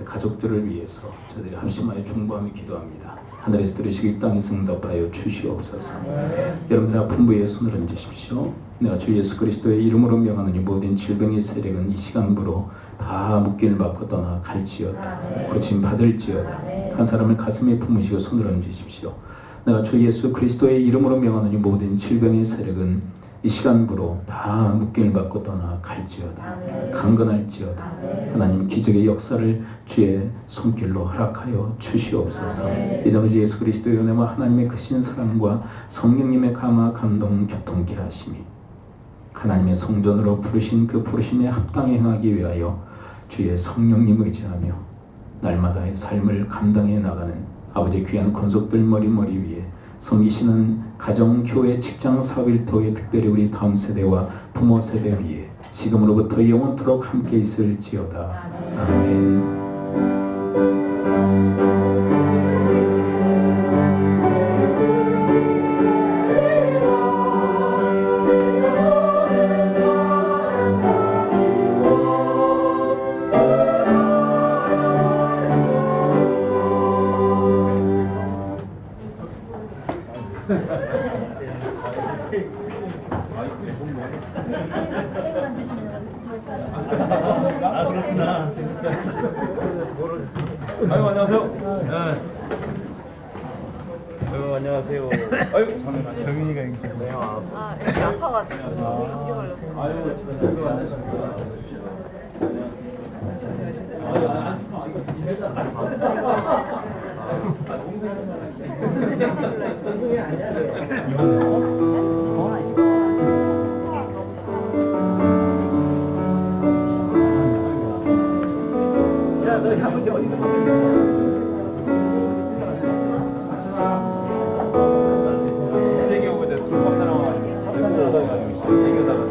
Speaker 2: 가족들을 위해서 저희들이 합심하여 중보하며 기도합니다. 하늘에서 들으시고 이 땅에서 응답하여 주시옵소서. 여러분들 아픈 부위에 손을 얹으십시오. 내가 주 예수 그리스도의 이름으로 명하노니 모든 질병의 세력은 이 시간부로 다 묶임을 받고 떠나 갈지어다. 고침 받을지어다. 한 사람을 가슴에 품으시고 손을 얹으십시오. 내가 주 예수 그리스도의 이름으로 명하노니 모든 질병의 세력은 이 시간부로 다 묶임을 받고 떠나 갈지어다. 강건할지어다. 하나님 기적의 역사를 주의 손길로 허락하여 주시옵소서. 이제 아버지 예수 그리스도의 은혜와 하나님의 크신 사랑과 성령님의 감화 감동 교통케 하심이 하나님의 성전으로 부르신 그 부르심에 합당히 행하기 위하여 주의 성령님 의지하며 날마다의 삶을 감당해 나가는 아버지의 귀한 권속들 머리머리 위에 섬기시는 가정, 교회, 직장, 사업 일터에 특별히 우리 다음 세대와 부모 세대 위에 지금으로부터 영원토록 함께 있을지어다. 아멘.
Speaker 5: 아유 안녕하세요. 네. 아유 안녕하세요. 아유 정민이가 있네.
Speaker 3: 아, 여기 아파가지고 감기 걸렸어요.
Speaker 5: 아유 안녕하십니까.
Speaker 2: 야, 너 한번 저 어디
Speaker 5: 세계 오고 이제 톱밥 나와가지고 세계다가.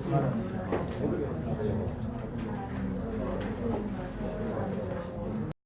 Speaker 2: 가